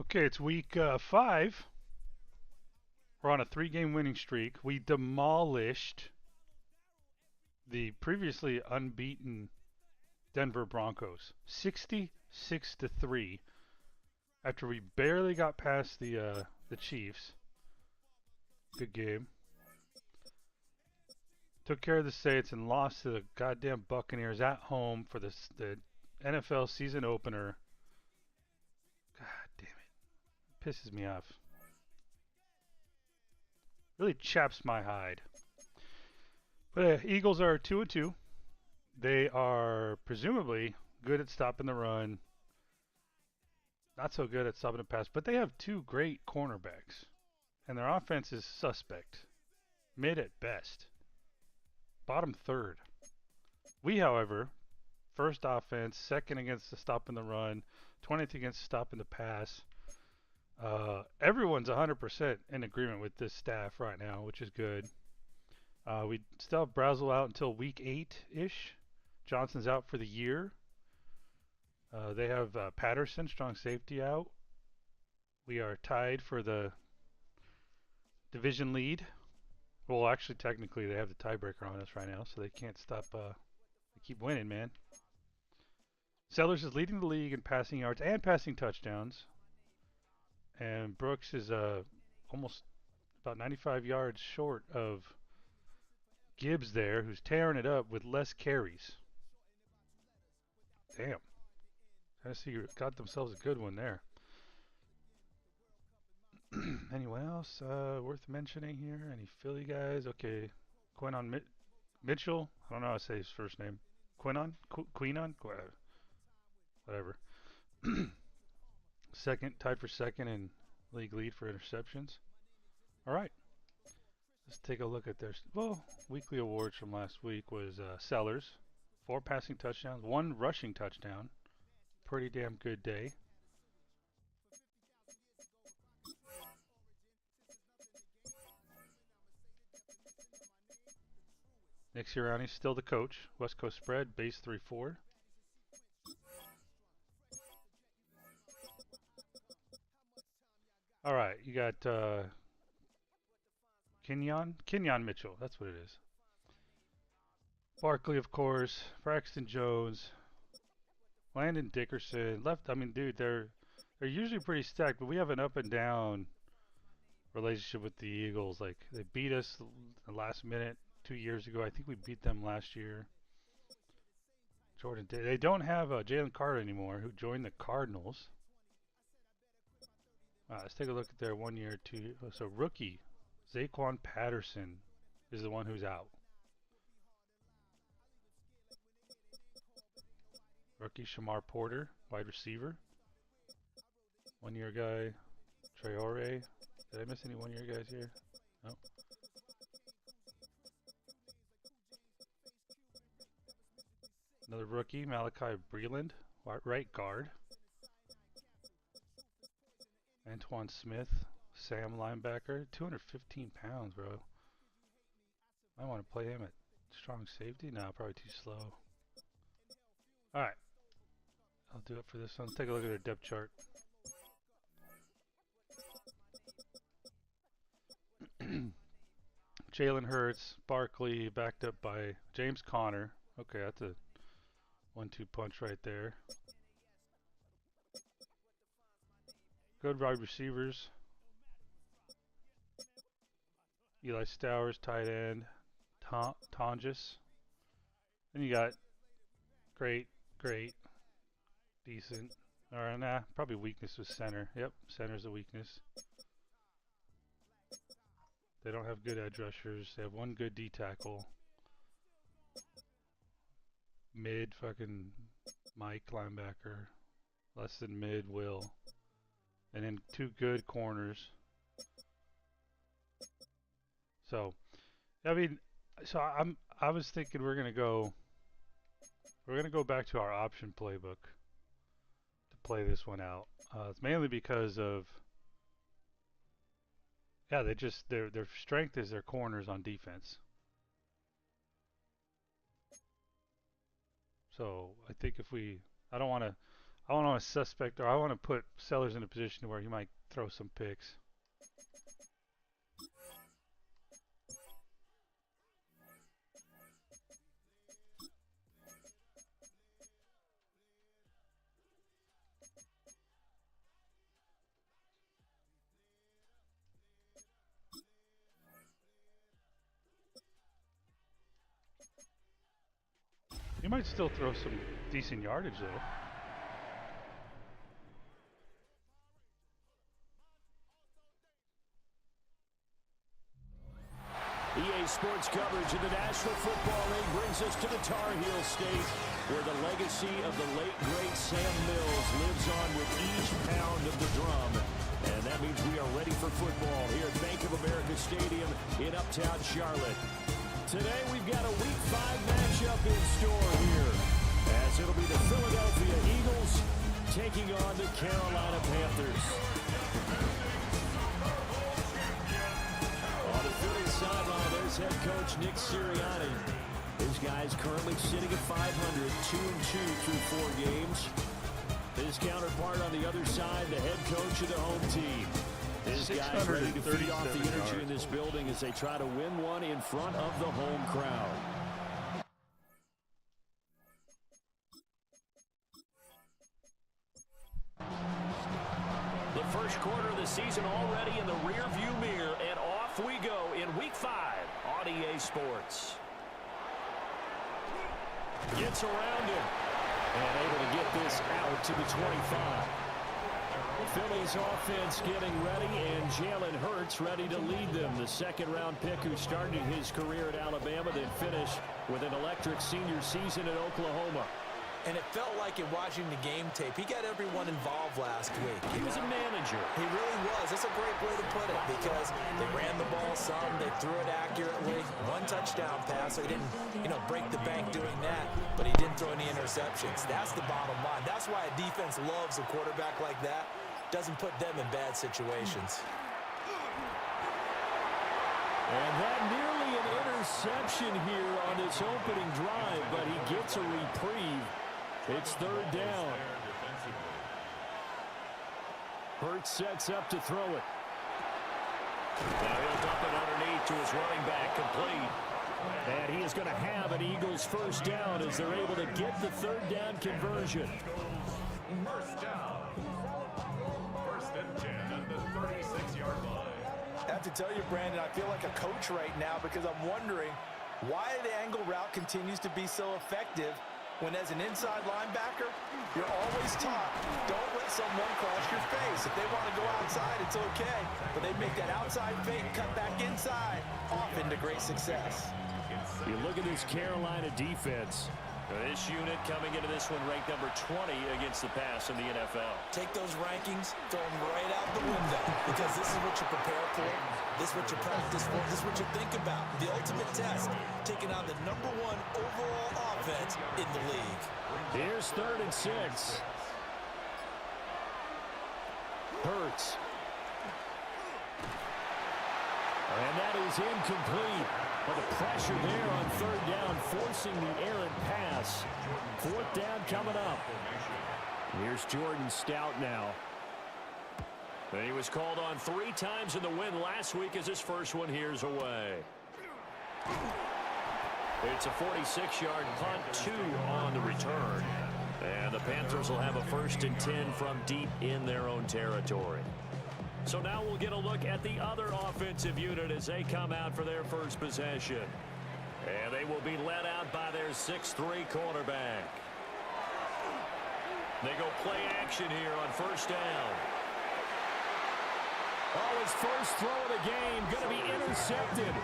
Okay, it's week 5. We're on a 3-game winning streak. We demolished the previously unbeaten Denver Broncos, 66-3, after we barely got past the Chiefs. Good game. Took care of the Saints and lost to the goddamn Buccaneers at home for the NFL season opener. God damn it. Pisses me off. Really chaps my hide. But Eagles are 2-2. They are presumably good at stopping the run, not so good at stopping the pass, but they have two great cornerbacks, and their offense is suspect, mid at best, bottom third. We, however, first offense, second against the stopping the run, 20th against stopping the pass. Everyone's 100% in agreement with this staff right now, which is good. We still have Brazel out until week 8-ish. Johnson's out for the year. They have Patterson, strong safety, out. We are tied for the division lead. Well, actually, technically, they have the tiebreaker on us right now, so they can't stop. They keep winning, man. Sellers is leading the league in passing yards and passing touchdowns, and Brooks is almost about 95 yards short of Gibbs there, who's tearing it up with less carries. Damn. Tennessee got themselves a good one there. Anyone else worth mentioning here? Any Philly guys? Okay, Quinon Mitchell. I don't know how to say his first name. Quinon? Whatever. Second, tied for second in league lead for interceptions. All right, let's take a look at their weekly awards from last week. Was Sellers, 4 passing touchdowns, 1 rushing touchdown. Pretty damn good day. Nick Sirianni's still the coach. West Coast spread, base 3-4. All right, you got Kenyon Mitchell. That's what it is. Barkley, of course. Braxton Jones. Landon Dickerson. Left. I mean, dude, they're usually pretty stacked, but we have an up and down relationship with the Eagles. Like they beat us the last minute 2 years ago. I think we beat them last year. Jordan. They don't have Jalen Carter anymore, who joined the Cardinals. Let's take a look at their 1 year, 2. So rookie Zaquan Patterson is the one who's out. Rookie Shamar Porter, wide receiver. 1 year guy Traore. Did I miss any 1 year guys here? No. Another rookie, Malachi Breland, right guard. Antoine Smith, Sam linebacker, 215 pounds, bro. I want to play him at strong safety. No, probably too slow. All right, I'll do it for this one. Let's take a look at their depth chart. Jalen Hurts, Barkley, backed up by James Conner. Okay, that's a 1-2 punch right there. Good wide receivers. Eli Stowers, tight end. Tonjes. Then you got great, decent. Or nah, probably weakness was center. Yep, center's a weakness. They don't have good edge rushers. They have 1 good D tackle. Mid fucking Mike linebacker. Less than mid Will. And then 2 good corners. So, I mean, I was thinking we're gonna go back to our option playbook to play this one out. It's mainly because of they just their strength is their corners on defense. So I think if we, I don't want to. I want to suspect, or I want to put Sellers in a position where he might throw some picks. He might still throw some decent yardage, though. EA Sports coverage of the National Football League brings us to the Tar Heel State, where the legacy of the late, great Sam Mills lives on with each pound of the drum. And that means we are ready for football here at Bank of America Stadium in Uptown Charlotte. Today we've got a Week 5 matchup in store here, as it'll be the Philadelphia Eagles taking on the Carolina Panthers. On the Phillies sideline, there's head coach Nick Sirianni. His guy's currently sitting at 500, 2-2 through 4 games. His counterpart on the other side, the head coach of the home team. His guys ready to feed off the energy in this building as they try to win one in front of the home crowd. The first quarter of the season already in the rearview mirror, and off we go in Week 5 on EA Sports. Gets around him and able to get this out to the 25. Phillies offense getting ready, and Jalen Hurts ready to lead them. The second-round pick who started his career at Alabama, then finished with an electric senior season at Oklahoma. And it felt like in watching the game tape, he got everyone involved last week. He was a manager. He really was. That's a great way to put it, because they ran the ball some, they threw it accurately. One touchdown pass, so he didn't, break the bank doing that, but he didn't throw any interceptions. That's the bottom line. That's why a defense loves a quarterback like that. Doesn't put them in bad situations. And that nearly an interception here on this opening drive, but he gets a reprieve. It's third down. Hurts sets up to throw it. Now he'll dump it underneath to his running back, complete. And he is going to have an Eagles first down as they're able to get the third down conversion. First down. First and 10 at the 36-yard line. I have to tell you, Brandon, I feel like a coach right now, because I'm wondering why the angle route continues to be so effective when, as an inside linebacker, you're always taught, don't let someone cross your face. If they want to go outside, it's okay. But they make that outside fake, cut back inside, off into great success. You look at this Carolina defense. This unit coming into this one ranked number 20 against the pass in the NFL. Take those rankings, throw them right out the window, because this is what you prepare for, this is what you practice for, this is what you think about. The ultimate test, taking on the #1 overall offense in the league. Here's 3rd and 6. Hurts. And that is incomplete. But the pressure there on 3rd down, forcing the errant pass. 4th down coming up. Here's Jordan Stout now. And he was called on 3 times in the win last week, as his first one here's away. It's a 46-yard punt, 2 on the return. And the Panthers will have a 1st and 10 from deep in their own territory. So now we'll get a look at the other offensive unit as they come out for their first possession. And they will be led out by their 6'3" cornerback. They go play action here on 1st down. Oh, his first throw of the game going to be intercepted.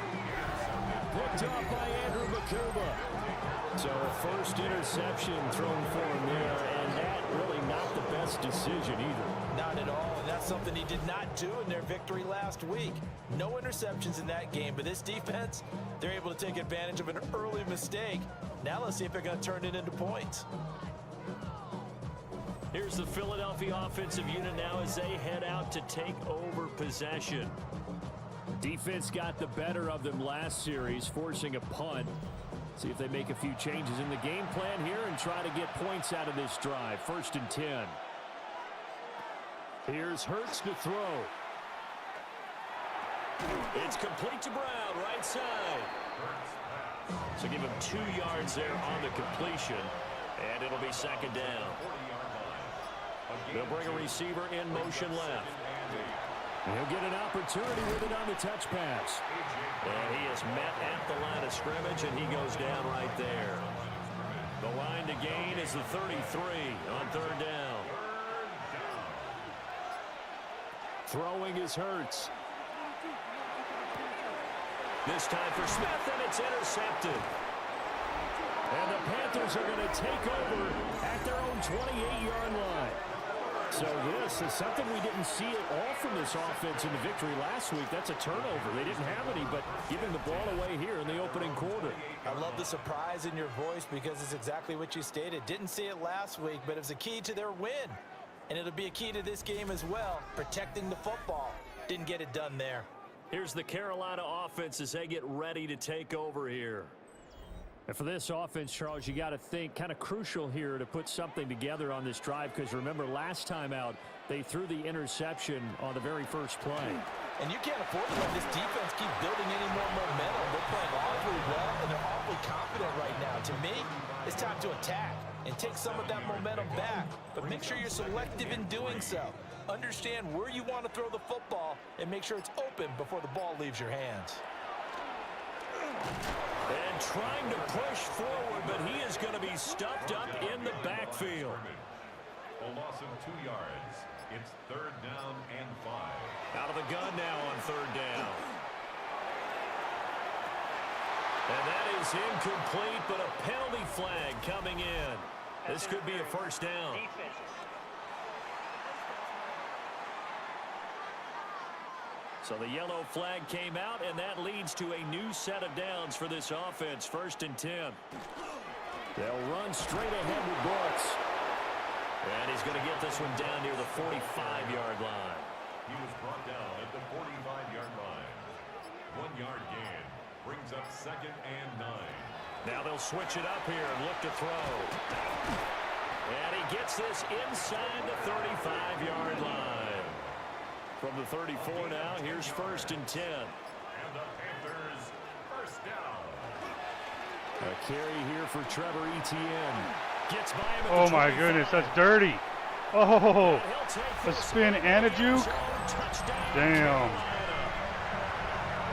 Picked up by Andrew Makuba. So a first interception thrown for him there, and that really not the best decision either. Not at all, and that's something he did not do in their victory last week. No interceptions in that game, but this defense, they're able to take advantage of an early mistake. Now let's see if they're going to turn it into points. Here's the Philadelphia offensive unit now as they head out to take over possession. Defense got the better of them last series, forcing a punt. See if they make a few changes in the game plan here and try to get points out of this drive. 1st and 10. Here's Hurts to throw. It's complete to Brown, right side. So give him 2 yards there on the completion, and it'll be second down. They'll bring a receiver in motion left. He'll get an opportunity with it on the touch pass. And he is met at the line of scrimmage, and he goes down right there. The line to gain is the 33 on third down. Throwing is Hurts. This time for Smith, and it's intercepted. And the Panthers are going to take over at their own 28-yard line. So this is something we didn't see at all from this offense in the victory last week. That's a turnover. They didn't have any, but giving the ball away here in the opening quarter. I love the surprise in your voice because it's exactly what you stated. Didn't see it last week, but it was a key to their win. And it'll be a key to this game as well, protecting the football. Didn't get it done there. Here's the Carolina offense as they get ready to take over here. And for this offense, Charles, you got to think kind of crucial here to put something together on this drive, because remember last time out they threw the interception on the very first play. And you can't afford to let this defense keep building any more momentum. They're playing awfully well, and they're awfully confident right now. To me, it's time to attack and take some of that momentum back. But make sure you're selective in doing so. Understand where you want to throw the football and make sure it's open before the ball leaves your hands. And trying to push forward, but he is going to be stuffed up in the backfield. A loss of 2 yards. It's third down and 5. Out of the gun now on third down. And that is incomplete, but a penalty flag coming in. This could be a first down. So the yellow flag came out, and that leads to a new set of downs for this offense. 1st and 10. They'll run straight ahead with Brooks. And he's going to get this one down near the 45-yard line. He was brought down at the 45-yard line. 1 yard gain brings up 2nd and 9. Now they'll switch it up here and look to throw. And he gets this inside the 35-yard line. From the 34 now, here's 1st and 10. And the Panthers first down. A carry here for Trevor Etienne. Gets by him at Oh the my 25. goodness, that's dirty. Oh, a spin and a juke. Damn.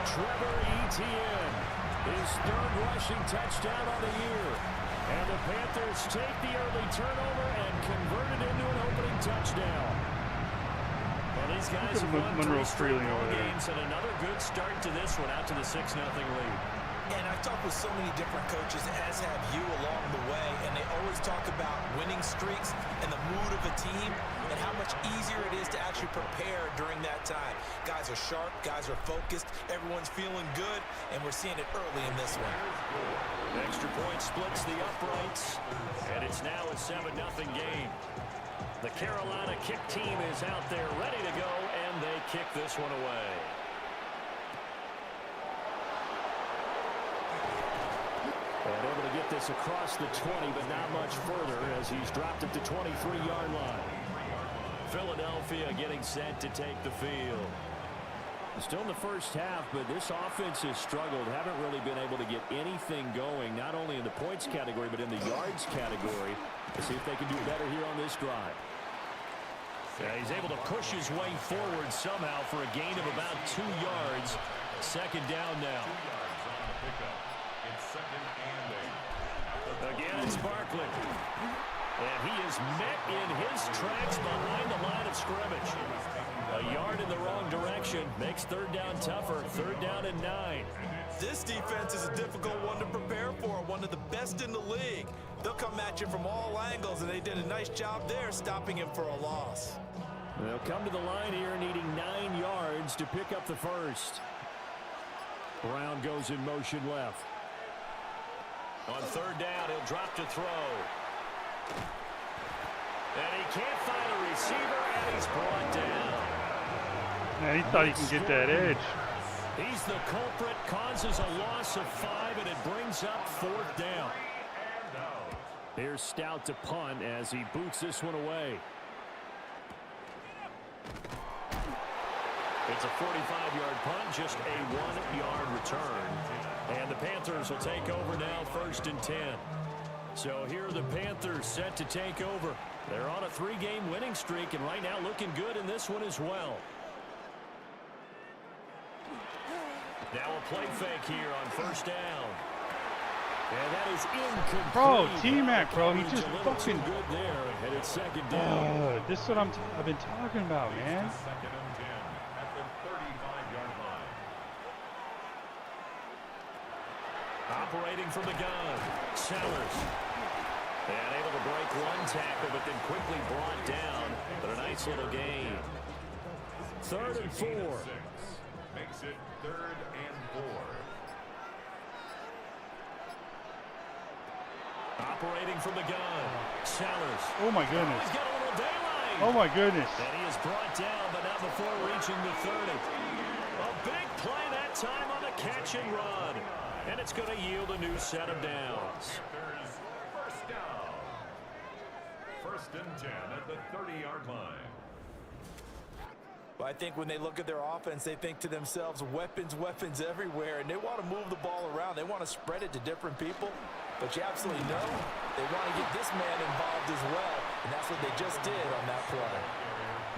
Trevor Etienne, his 3rd rushing touchdown on the year. And the Panthers take the early turnover and convert it into an opening touchdown. Well, these guys have won Monroe 3 straight Freeling over there. games, and another good start to this one, out to the 6-0 lead. And I've talked with so many different coaches, as have you, along the way, and they always talk about winning streaks and the mood of a team and how much easier it is to actually prepare during that time. Guys are sharp, guys are focused, everyone's feeling good, and we're seeing it early in this one. Extra point splits the uprights, and it's now a 7-0 game. The Carolina kick team is out there ready to go, and they kick this one away. And able to get this across the 20, but not much further as he's dropped it to 23-yard line. Philadelphia getting set to take the field. Still in the first half, but this offense has struggled. Haven't really been able to get anything going, not only in the points category, but in the yards category. Let's see if they can do better here on this drive. Yeah, he's able to push his way forward somehow for a gain of about 2 yards. 2nd down now. 2 yards on the pickup. It's 2nd and 8. Again, it's Barkley. And he is met in his tracks behind the line of scrimmage. A yard in the wrong direction makes 3rd down tougher. 3rd down and 9. This defense is a difficult one to prepare for, one of the best in the league. They'll come at you from all angles, and they did a nice job there stopping him for a loss. They'll come to the line here needing 9 yards to pick up the first. Brown goes in motion left. On 3rd down, he'll drop to throw. And he can't find a receiver, and he's brought down. Man, he thought he can get that edge. He's the culprit, causes a loss of 5, and it brings up 4th down. Here's Stout to punt as he boots this one away. It's a 45-yard punt, just a 1-yard return. And the Panthers will take over now, 1st and 10. So here are the Panthers set to take over. They're on a 3-game winning streak, and right now looking good in this one as well. Now a play fake here on 1st down. And that is incomplete. Bro, T-Mac, bro, he just fucking good there. And it's 2nd down. this is what I've been talking about, man. 2nd and 10 at the 35-yard line. Operating from the gun, Sellers. And able to break one tackle, but then quickly brought down. But a nice little gain. 3rd and 4. Makes it 3rd and 4. Operating from the gun, Sellers. Oh my goodness. He's got a little daylight. Oh my goodness. And he is brought down, but not before reaching the 30. A big play that time on the catch and run. And it's going to yield a new set of downs. Panthers, 1st down. 1st and 10 at the 30-yard line. But I think when they look at their offense, they think to themselves, weapons, weapons everywhere, and they want to move the ball around. They want to spread it to different people. But you absolutely know they want to get this man involved as well, and that's what they just did on that play.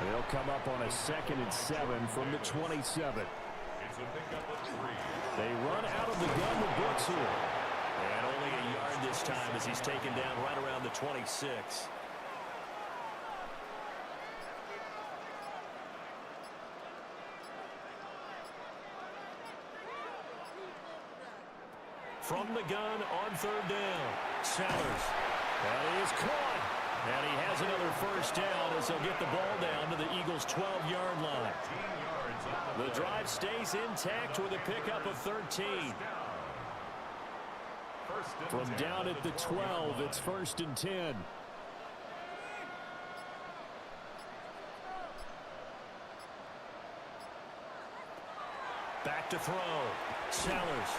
They'll come up on a 2nd and 7 from the 27. It's a pickup of 3. They run out of the gun with Brooks here. And only a yard this time as he's taken down right around the 26. From the gun on 3rd down, Sellers. And he is caught. And he has another 1st down as he'll get the ball down to the Eagles' 12-yard line. The drive stays intact with a pickup of 13. From down at the 12, it's 1st and 10. Back to throw. Sellers.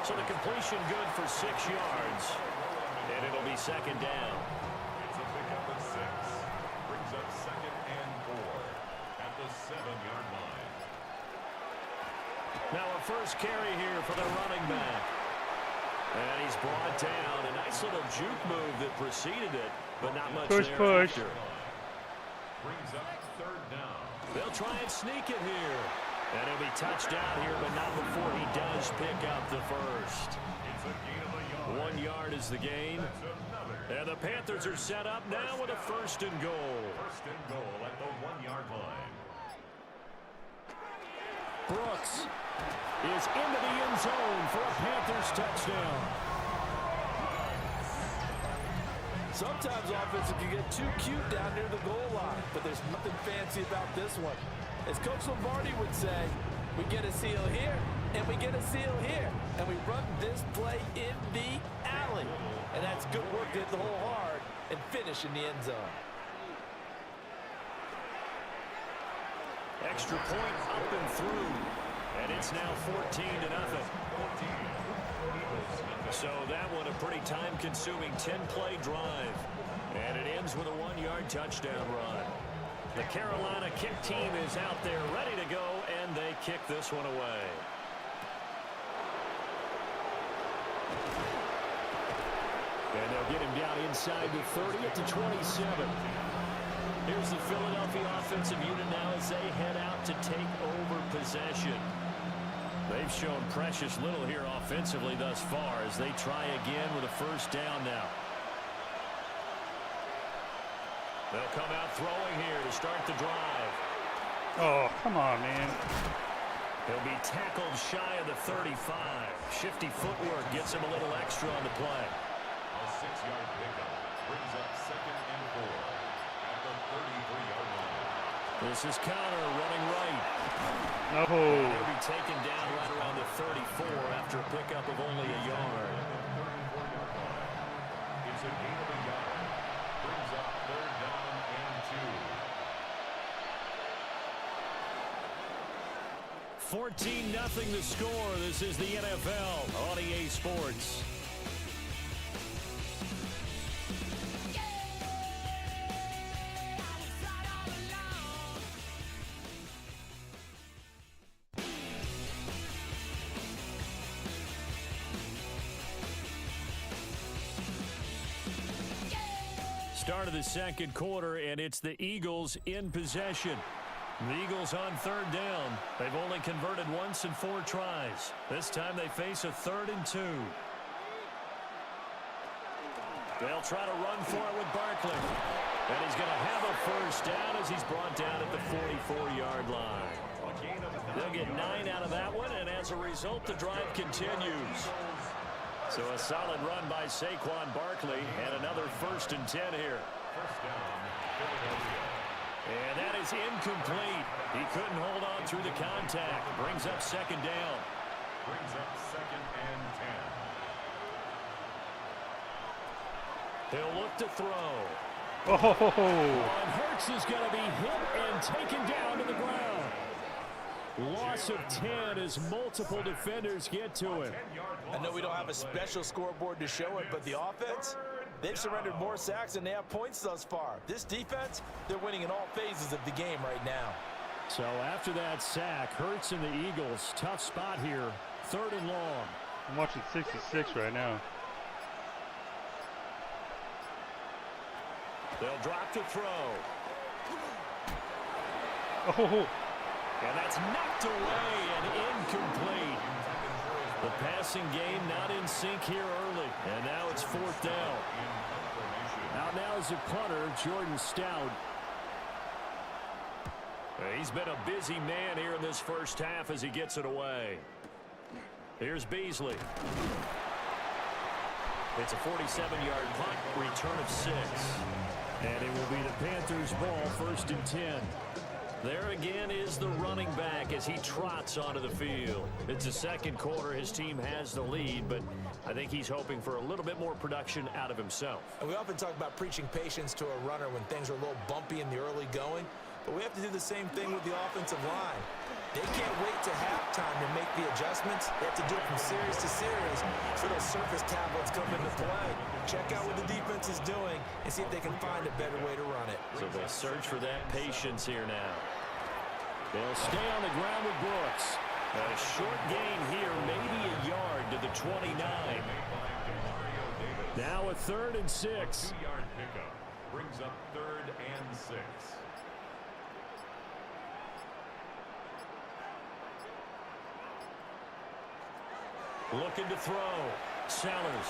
So the completion good for 6 yards. And it'll be 2nd down. It's a pickup of 6. Brings up 2nd and 4 at the 7-yard line. Now a first carry here for the running back. And he's brought down. A nice little juke move that preceded it, but not much Push, there push. after. Brings up 3rd down. They'll try and sneak it here. And he'll be touched down here, but not before he does pick up the first. It's a gain of a yard. 1 yard is the gain. And the Panthers are set up now with a 1st and goal. 1st and goal at the 1-yard line. Brooks is into the end zone for a Panthers touchdown. Sometimes offenses can get too cute down near the goal line, but there's nothing fancy about this one. As Coach Lombardi would say, we get a seal here, and we get a seal here, and we run this play in the alley. And that's good work, hit the hole hard, and finish in the end zone. Extra point up and through. And it's now 14-0. So that one a pretty time-consuming 10-play drive. And it ends with a 1-yard touchdown run. The Carolina kick team is out there ready to go, and they kick this one away. And they'll get him down inside the 30 at the 27. Here's the Philadelphia offensive unit now as they head out to take over possession. They've shown precious little here offensively thus far as they try again with a 1st down now. They'll come out throwing here to start the drive. Oh, come on, man. He'll be tackled shy of the 35. Shifty footwork gets him a little extra on the play. A 6-yard pickup brings up 2nd and 4 at the 33-yard line. This is Connor running right. No. He'll be taken down right around the 34 after a pickup of only a yard. It's a gain of a yard. Brings up 3rd down and 2. 14-0 the score. This is the NFL on EA Sports. Start of the second quarter, and it's the Eagles in possession. The Eagles on third down. They've only converted once in 4 tries. This time they face a 3rd and 2. They'll try to run for it with Barkley. And he's going to have a first down as he's brought down at the 44-yard line. They'll get 9 out of that one, and as a result, the drive continues. So a solid run by Saquon Barkley, and another 1st and 10 here. And that is incomplete. He couldn't hold on through the contact. Brings up 2nd down. Brings up 2nd and 10. He'll look to throw. Oh! And Hurts is going to be hit and taken down to the ground. Loss of 10 as multiple defenders get to him. I know we don't have a special scoreboard to show it, but the offense, they've surrendered more sacks than they have points thus far. This defense, they're winning in all phases of the game right now. So after that sack, Hurts and the Eagles, tough spot here, 3rd and long. I'm watching 66 right now. They'll drop to throw. Oh! And that's knocked away and incomplete. The passing game not in sync here early. And now it's 4th down. Out now is the punter, Jordan Stout. He's been a busy man here in this first half as he gets it away. Here's Beasley. It's a 47-yard punt, return of 6. And it will be the Panthers' ball, 1st and 10. There again is the running back as he trots onto the field. It's the second quarter. His team has the lead, but I think he's hoping for a little bit more production out of himself. And we often talk about preaching patience to a runner when things are a little bumpy in the early going, but we have to do the same thing with the offensive line. They can't wait to halftime to make the adjustments. They have to do it from series to series so those surface tablets come into play. Check out what the defense is doing and see if they can find a better way to run it. So they'll search for that patience here now. They'll stay on the ground with Brooks. A short gain here, maybe a yard to the 29. Now a 3rd and 6. 2-yard pickup brings up 3rd and 6. Looking to throw. Sellers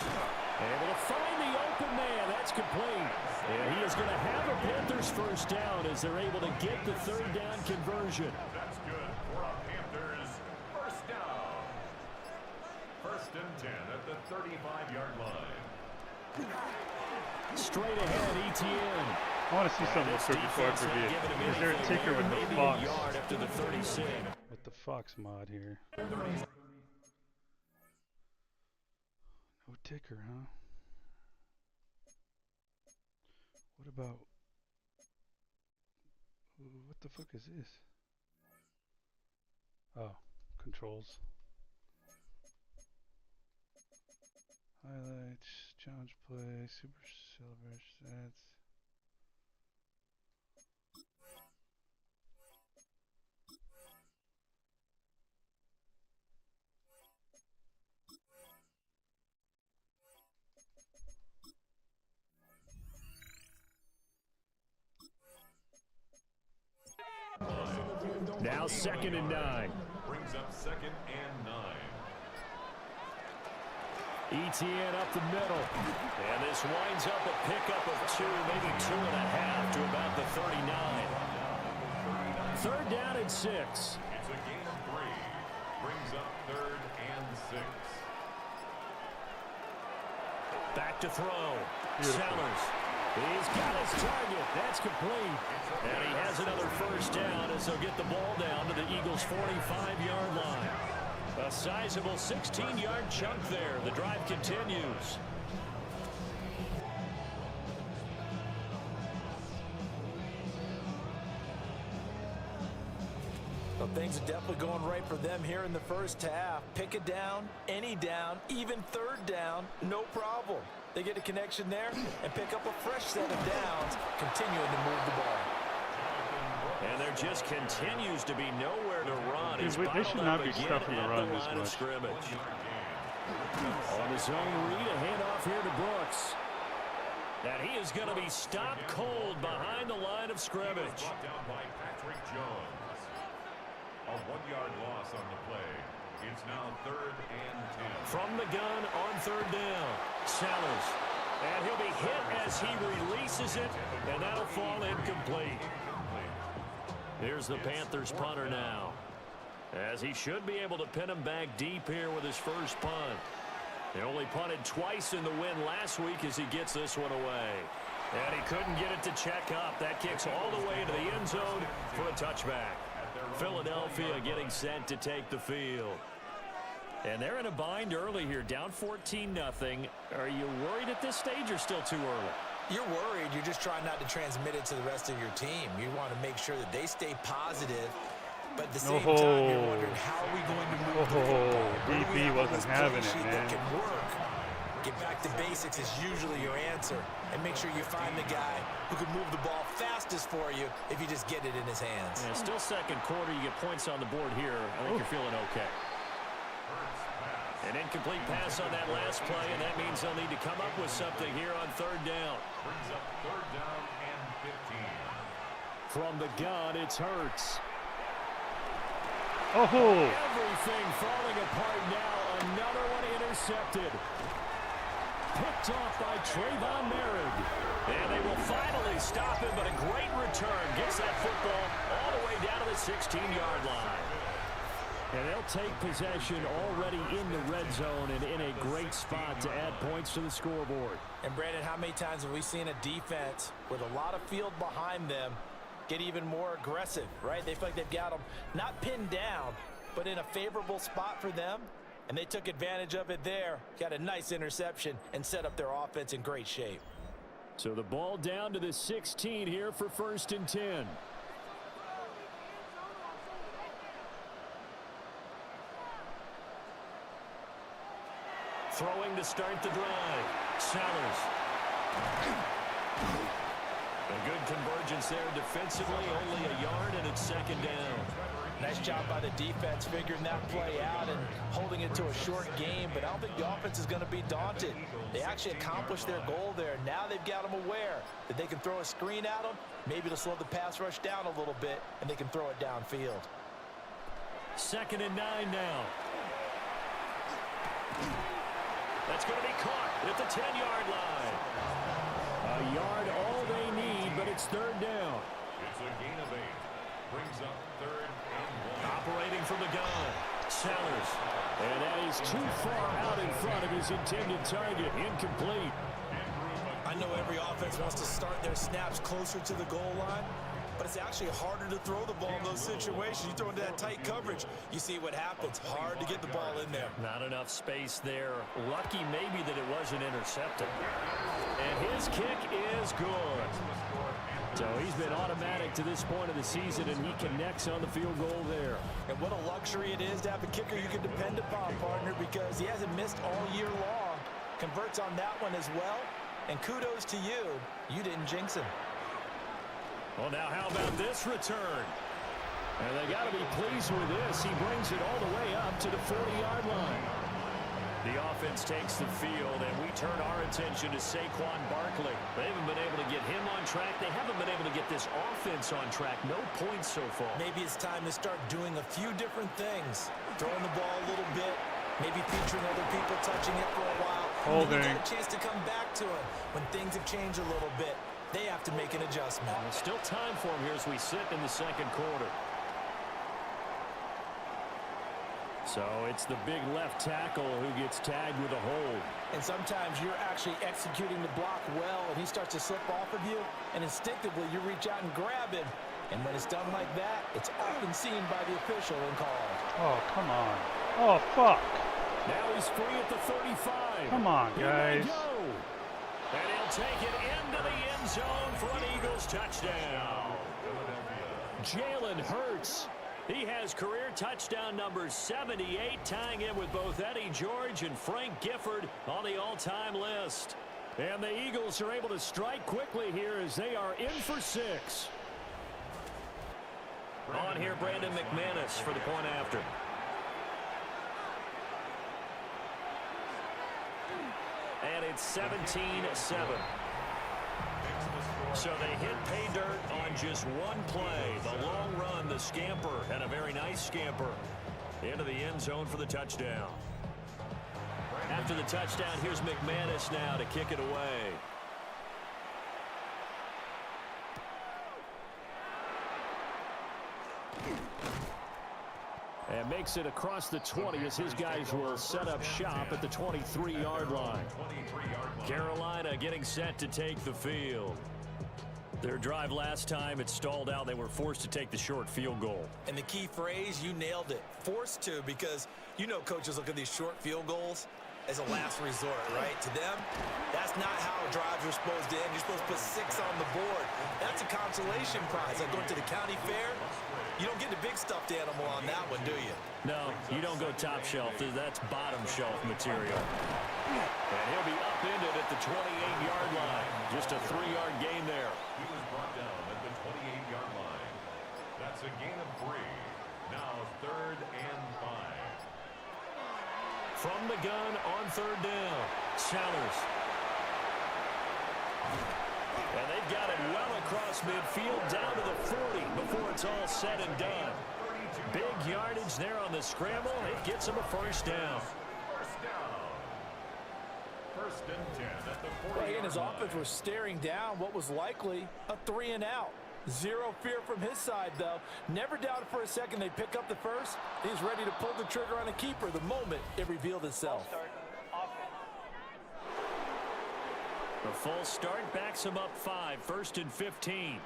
able to find the open man. That's complete. And he is going to have a Panthers first down as they're able to get the 3rd down conversion. That's good for a Panthers first down. 1st and 10 at the 35-yard line. Straight ahead, ETN. I want to see something quick before I forget. Is there a ticker with the Fox? Yard after the 36. With the Fox mod here. No ticker, huh? What about... What the fuck is this? Oh, controls. Highlights, challenge play, super celebration stats. Now 2nd and 9. Brings up 2nd and 9. ETN up the middle. And this winds up a pickup of 2, maybe 2.5 to about the 39. 3rd down and 6. It's a gain of 3. Brings up 3rd and 6. Back to throw. Beautiful. Sellers. He's got his target. That's complete. And he has another first down as they'll get the ball down to the Eagles' 45-yard line. A sizable 16-yard chunk there. The drive continues. Well, things are definitely going right for them here in the first half. Pick a down, any down, even 3rd down, no problem. They get a connection there and pick up a fresh set of downs, continuing to move the ball. And there just continues to be nowhere to run. Dude, they should not be stuffing the run this much. On his own read, a handoff here to Brooks. And he is going to be stopped cold behind the line of scrimmage. Brought down by Patrick Jones. A 1-yard loss on the play. It's now 3rd and 10. From the gun on 3rd down. Sellers. And he'll be hit as he releases it, and that'll fall incomplete. Here's the Panthers punter now, as he should be able to pin him back deep here with his first punt. They only punted twice in the win last week as he gets this one away. And he couldn't get it to check up. That kicks all the way into the end zone for a touchback. Philadelphia getting set to take the field. And they're in a bind early here, down 14-0. Are you worried at this stage or still too early? You're worried. You're just trying not to transmit it to the rest of your team. You want to make sure that they stay positive, but at the same time, you're wondering, how are we going to move the football? DP wasn't having it, man. That can work. Get back to basics is usually your answer, and make sure you find the guy who can move the ball fastest for you if you just get it in his hands. Yeah, still second quarter. You get points on the board here. I think you're feeling okay. An incomplete pass on that last play, and that means they'll need to come up with something here on 3rd down. Brings up 3rd down and 15. From the gun, it's Hurts. Oh! Everything falling apart now. Another one intercepted. Picked off by Trayvon Merrick. And they will finally stop him, but a great return. Gets that football all the way down to the 16-yard line. And they'll take possession already in the red zone and in a great spot to add points to the scoreboard. And, Brandon, how many times have we seen a defense with a lot of field behind them get even more aggressive, right? They feel like they've got them not pinned down, but in a favorable spot for them, and they took advantage of it there, got a nice interception, and set up their offense in great shape. So the ball down to the 16 here for 1st and 10. Throwing to start the drive. Sellers. A good convergence there defensively. Only a yard, and it's 2nd down. Nice job by the defense figuring that play out and holding it to a short game, but I don't think the offense is going to be daunted. They actually accomplished their goal there. Now they've got them aware that they can throw a screen at them, maybe to slow the pass rush down a little bit, and they can throw it downfield. 2nd and 9 now. That's going to be caught at the 10-yard line. A yard all they need, but it's 3rd down. It's a gain of 8. Brings up 3rd and 1. Operating from the gun. Sellers. And that is too far out in front of his intended target. Incomplete. I know every offense wants to start their snaps closer to the goal line, but it's actually harder to throw the ball in those situations. You throw into that tight coverage, you see what happens. Hard to get the ball in there. Not enough space there. Lucky maybe that it wasn't intercepted. And his kick is good. So he's been automatic to this point of the season, and he connects on the field goal there. And what a luxury it is to have a kicker you can depend upon, partner, because he hasn't missed all year long. Converts on that one as well. And kudos to you. You didn't jinx him. Well, now how about this return? And they got to be pleased with this. He brings it all the way up to the 40-yard line. The offense takes the field, and we turn our attention to Saquon Barkley. They haven't been able to get him on track. They haven't been able to get this offense on track. No points so far. Maybe it's time to start doing a few different things. Throwing the ball a little bit, maybe featuring other people touching it for a while. Holding. Get a chance to come back to him when things have changed a little bit. They have to make an adjustment. There's still time for him here as we sit in the 2nd quarter. So it's the big left tackle who gets tagged with a hold. And sometimes you're actually executing the block well, and he starts to slip off of you, and instinctively you reach out and grab him. And when it's done like that, it's often seen by the official and called. Oh, come on. Oh, fuck. Now he's free at the 35. Come on, guys. And he'll take it into the end zone for an Eagles touchdown. Jalen Hurts. He has career touchdown number 78, tying in with both Eddie George and Frank Gifford on the all-time list. And the Eagles are able to strike quickly here as they are in for 6. On here, Brandon McManus for the point after. And it's 17-7. So they hit pay dirt on just one play. The long run, the scamper, and a very nice scamper into the end zone for the touchdown. After the touchdown, here's McManus now to kick it away. And makes it across the 20 as his guys will set up shop at the 23-yard line. Carolina getting set to take the field. Their drive last time, it stalled out. They were forced to take the short field goal. And the key phrase, you nailed it. Forced to, because you know coaches look at these short field goals as a last resort, right? To them, that's not how drives are supposed to end. You're supposed to put 6 on the board. That's a consolation prize. Like going to the county fair, you don't get the big stuffed animal on that one, do you? No, you don't go top shelf. That's bottom shelf material. And he'll be upended at the 28-yard line. Just a 3-yard gain there. He was brought down at the 28-yard line. That's a gain of 3. Now 3rd and 5. From the gun on 3rd down, Sellers. And they've got it well across midfield down to the 40 before it's all said and done. Big yardage there on the scramble. It gets them a first down. First and 10 at the 40. Well, he and his offense were staring down what was likely a 3-and-out. Zero fear from his side, though. Never doubted for a second they'd pick up the first. He's ready to pull the trigger on a keeper the moment it revealed itself. The full start backs him up 5. 1st and 15.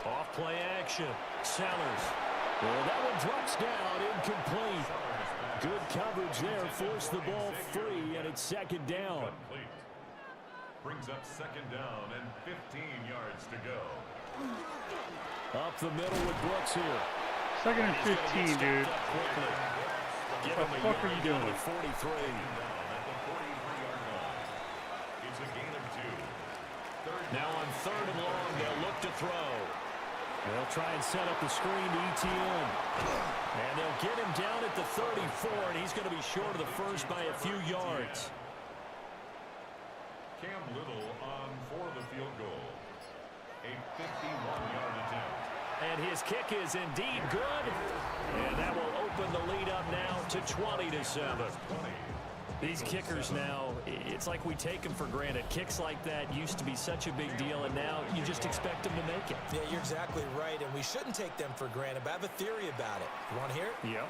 Off play action. Sellers. Well, that one drops down, incomplete. Good coverage there, forced the ball free, and it's 2nd down. Complete. Brings up 2nd down and 15 yards to go. Up the middle with Brooks here. 2nd and 15, dude. What the fuck are you doing? 43. Down at the 43-yard line. It's a gain of 2. Now on 3rd and long, they'll look to throw. They'll try and set up the screen to Etienne. And they'll get him down at the 34, and he's going to be short of the first by a few yards. Cam Little on for the field goal. A 51-yard attempt. And his kick is indeed good. And that will open the lead up now to 20-7. These kickers now, it's like we take them for granted. Kicks like that used to be such a big deal, and now you just expect them to make it. Yeah, you're exactly right, and we shouldn't take them for granted, but I have a theory about it. You want to hear it? Yeah.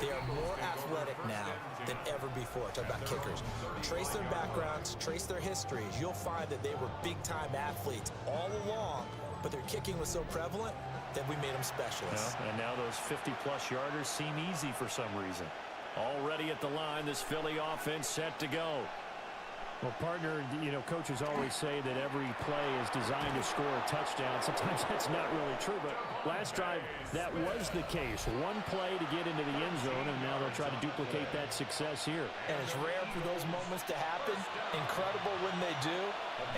They are more athletic now than ever before. Talk about kickers. Trace their backgrounds, trace their histories. You'll find that they were big-time athletes all along, but their kicking was so prevalent that we made them specialists. Yeah, and now those 50-plus yarders seem easy for some reason. Already at the line, this Philly offense set to go. Well, partner, you know, coaches always say that every play is designed to score a touchdown. Sometimes that's not really true, but last drive, that was the case. One play to get into the end zone, and now they'll try to duplicate that success here. And it's rare for those moments to happen. Incredible when they do.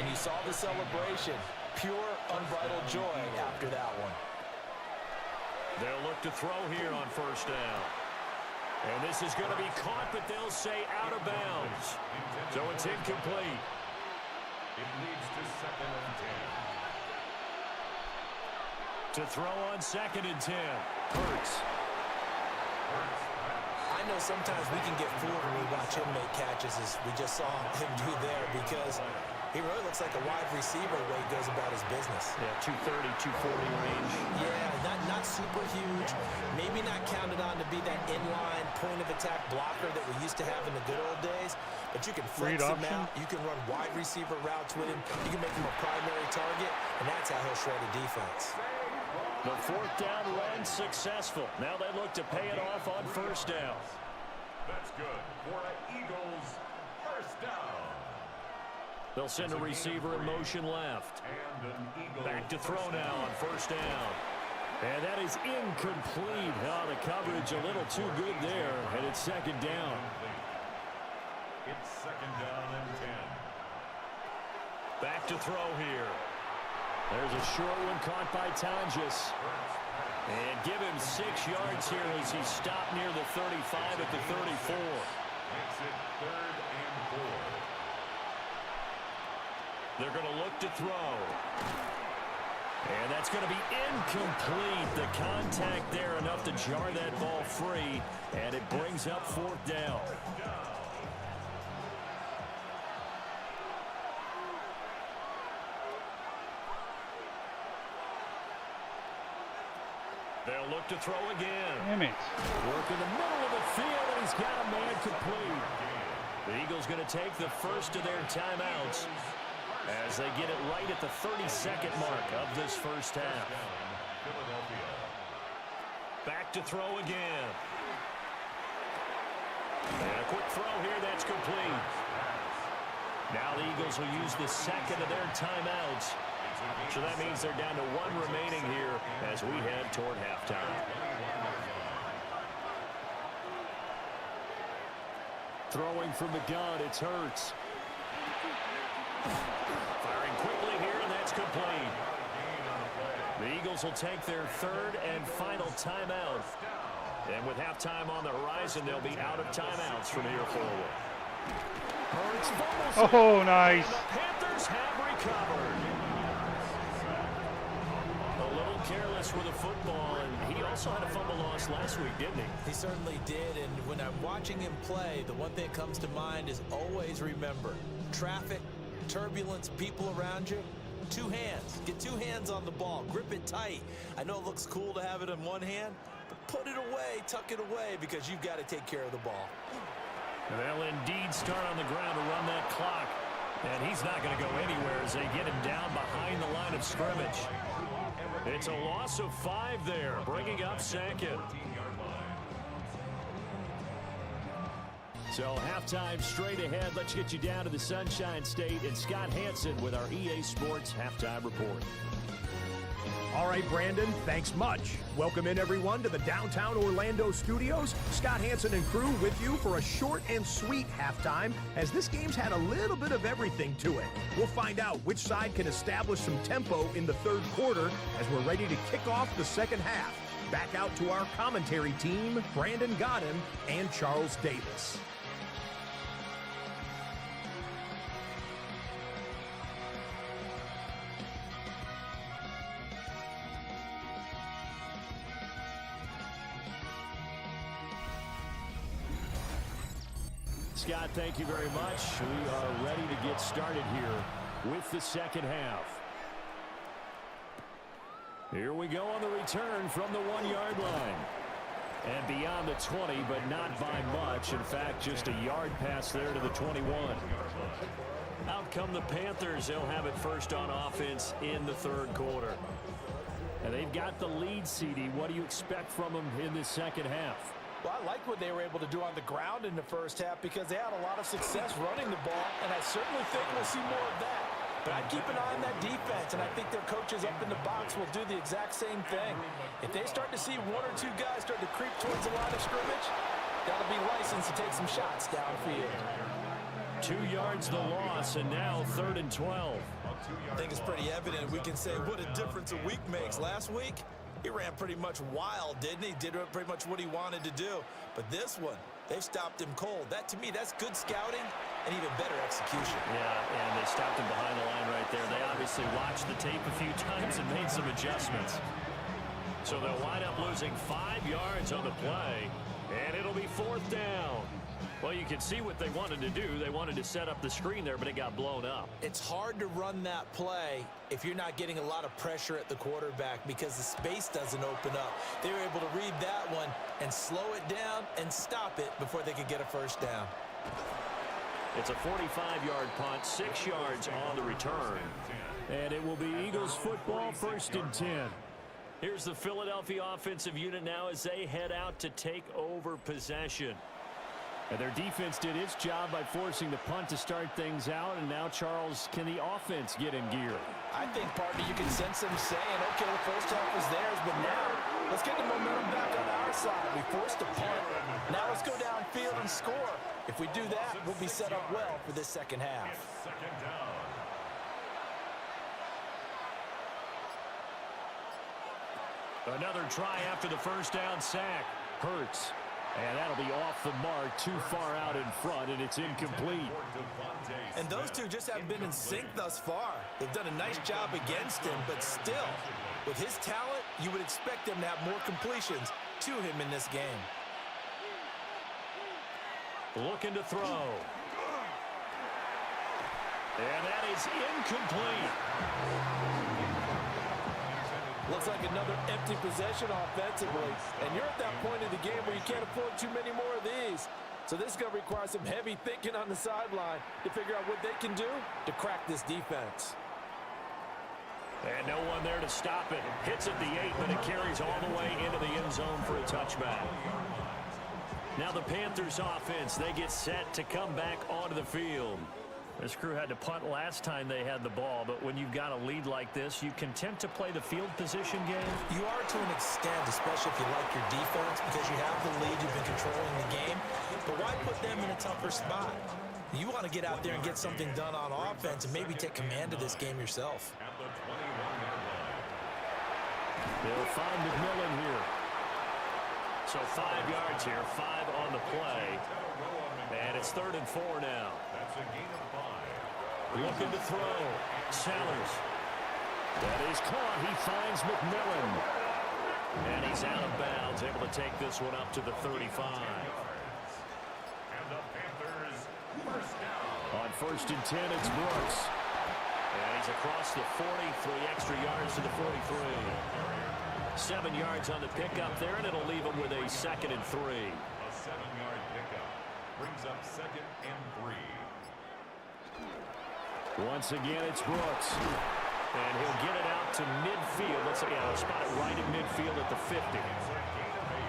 And you saw the celebration. Pure, unbridled joy after that one. They'll look to throw here on 1st down. And this is going to be caught, but they'll say out of bounds. So it's incomplete. It leads to 2nd and 10. To throw on 2nd and 10. Hurts. I know sometimes we can get fooled when we watch him make catches, as we just saw him do there, because he really looks like a wide receiver the way he goes about his business. Yeah, 230, 240 range. Yeah, not super huge. Maybe not counted on to be that inline point-of-attack blocker that we used to have in the good old days. But you can flex him out. You can run wide receiver routes with him. You can make him a primary target, and that's how he'll shred a defense. The 4th down run successful. Now they look to pay it off on 1st down. That's good for an Eagles 1st down. They'll send a receiver in motion left. And an Eagle Back to throw now on 1st down. And that is incomplete. Oh, the coverage a little too good there, and it's 2nd down. It's 2nd down and 10. Back to throw here. There's a short one caught by Tonjes. And give him 6 yards here as he stopped near the 35 at the 34. Makes it 3rd and 4. They're going to look to throw. And that's going to be incomplete. The contact there enough to jar that ball free, and it brings up 4th down. They'll look to throw again. Damn it. Work in the middle of the field, and he's got a man complete. The Eagles going to take the first of their timeouts as they get it right at the 32nd mark of this first half. Back to throw again. And a quick throw here, that's complete. Now the Eagles will use the second of their timeouts. So that means they're down to 1 remaining here as we head toward halftime. Throwing from the gun, it's Hurts. Firing quickly here, and that's complete. The Eagles will take their 3rd and final timeout. And with halftime on the horizon, they'll be out of timeouts from here forward. Hurts fumbles. Oh, nice. And the Panthers have recovered. A little careless with the football, and he also had a fumble loss last week, didn't he? He certainly did, and when I'm watching him play, the one thing that comes to mind is always remember, traffic, turbulence, people around you, 2 hands. Get 2 hands on the ball. Grip it tight. I know it looks cool to have it in one hand, but put it away, tuck it away, because you've got to take care of the ball. They'll indeed start on the ground to run that clock. And he's not going to go anywhere as they get him down behind the line of scrimmage. It's a loss of 5 there, bringing up 2nd. So halftime straight ahead. Let's get you down to the Sunshine State and Scott Hansen with our EA Sports Halftime Report. All right, Brandon, thanks much. Welcome in, everyone, to the downtown Orlando studios. Scott Hansen and crew with you for a short and sweet halftime, as this game's had a little bit of everything to it. We'll find out which side can establish some tempo in the 3rd quarter as we're ready to kick off the 2nd half. Back out to our commentary team, Brandon Godden and Charles Davis. Scott, thank you very much. We are ready to get started here with the 2nd half. Here we go on the return from the 1-yard line. And beyond the 20, but not by much. In fact, just a yard pass there to the 21. Out come the Panthers. They'll have it first on offense in the 3rd quarter. And they've got the lead, CD. What do you expect from them in this 2nd half? Well, I like what they were able to do on the ground in the first half because they had a lot of success running the ball, and I certainly think we'll see more of that. But I'd keep an eye on that defense, and I think their coaches up in the box will do the exact same thing. If they start to see 1 or 2 guys start to creep towards the line of scrimmage, that'll be licensed to take some shots downfield. 2 yards the loss, and now 3rd and 12. I think it's pretty evident. We can say what a difference a week makes. Last week, he ran pretty much wild, didn't he? Did pretty much what he wanted to do. But this one, they've stopped him cold. That, to me, that's good scouting and even better execution. Yeah, and they stopped him behind the line right there. They obviously watched the tape a few times and made some adjustments. So they'll wind up losing 5 yards on the play, and it'll be 4th down. Well, you can see what they wanted to do. They wanted to set up the screen there, but it got blown up. It's hard to run that play if you're not getting a lot of pressure at the quarterback because the space doesn't open up. They were able to read that one and slow it down and stop it before they could get a first down. It's a 45-yard punt, 6 yards on the return. And it will be Eagles football, 1st and 10. Here's the Philadelphia offensive unit now as they head out to take over possession. And their defense did its job by forcing the punt to start things out. And now, Charles, can the offense get in gear? I think, partner, you can sense them saying, okay, the first half was theirs, but now let's get the momentum back on our side. We forced a punt. Now let's go downfield and score. If we do that, we'll be set up well for this 2nd half. Another try after the first down sack. Hurts. And that'll be off the mark, too far out in front, and it's incomplete. And those two just haven't been in sync thus far. They've done a nice job against him, but still, with his talent, you would expect him to have more completions to him in this game. Looking to throw. And that is incomplete. Looks like another empty possession offensively. And you're at that point in the game where you can't afford too many more of these. So this is going to require some heavy thinking on the sideline to figure out what they can do to crack this defense. And no one there to stop it. Hits at the 8, but it carries all the way into the end zone for a touchback. Now the Panthers offense, they get set to come back onto the field. This crew had to punt last time they had the ball, but when you've got a lead like this, you content to play the field position game? You are to an extent, especially if you like your defense, because you have the lead, you've been controlling the game. But why put them in a tougher spot? You want to get out there and get something done on offense and maybe take command of this game yourself. They'll find McMillan here. So 5 yards here, 5 on the play. And it's 3rd and 4 now. That's a gain of 5. Looking to throw. Sellers. That is caught. He finds McMillan. And he's out of bounds, able to take this one up to the 35. And the Panthers first down. On 1st and 10, it's Brooks. And he's across the 40, 3 extra yards to the 43. 7 yards on the pickup there, and it'll leave him with a 2nd and 3. A 7-yard pickup brings up 2nd and 3. Once again, it's Brooks. And he'll get it out to midfield. Let's say, spot it right at midfield at the 50.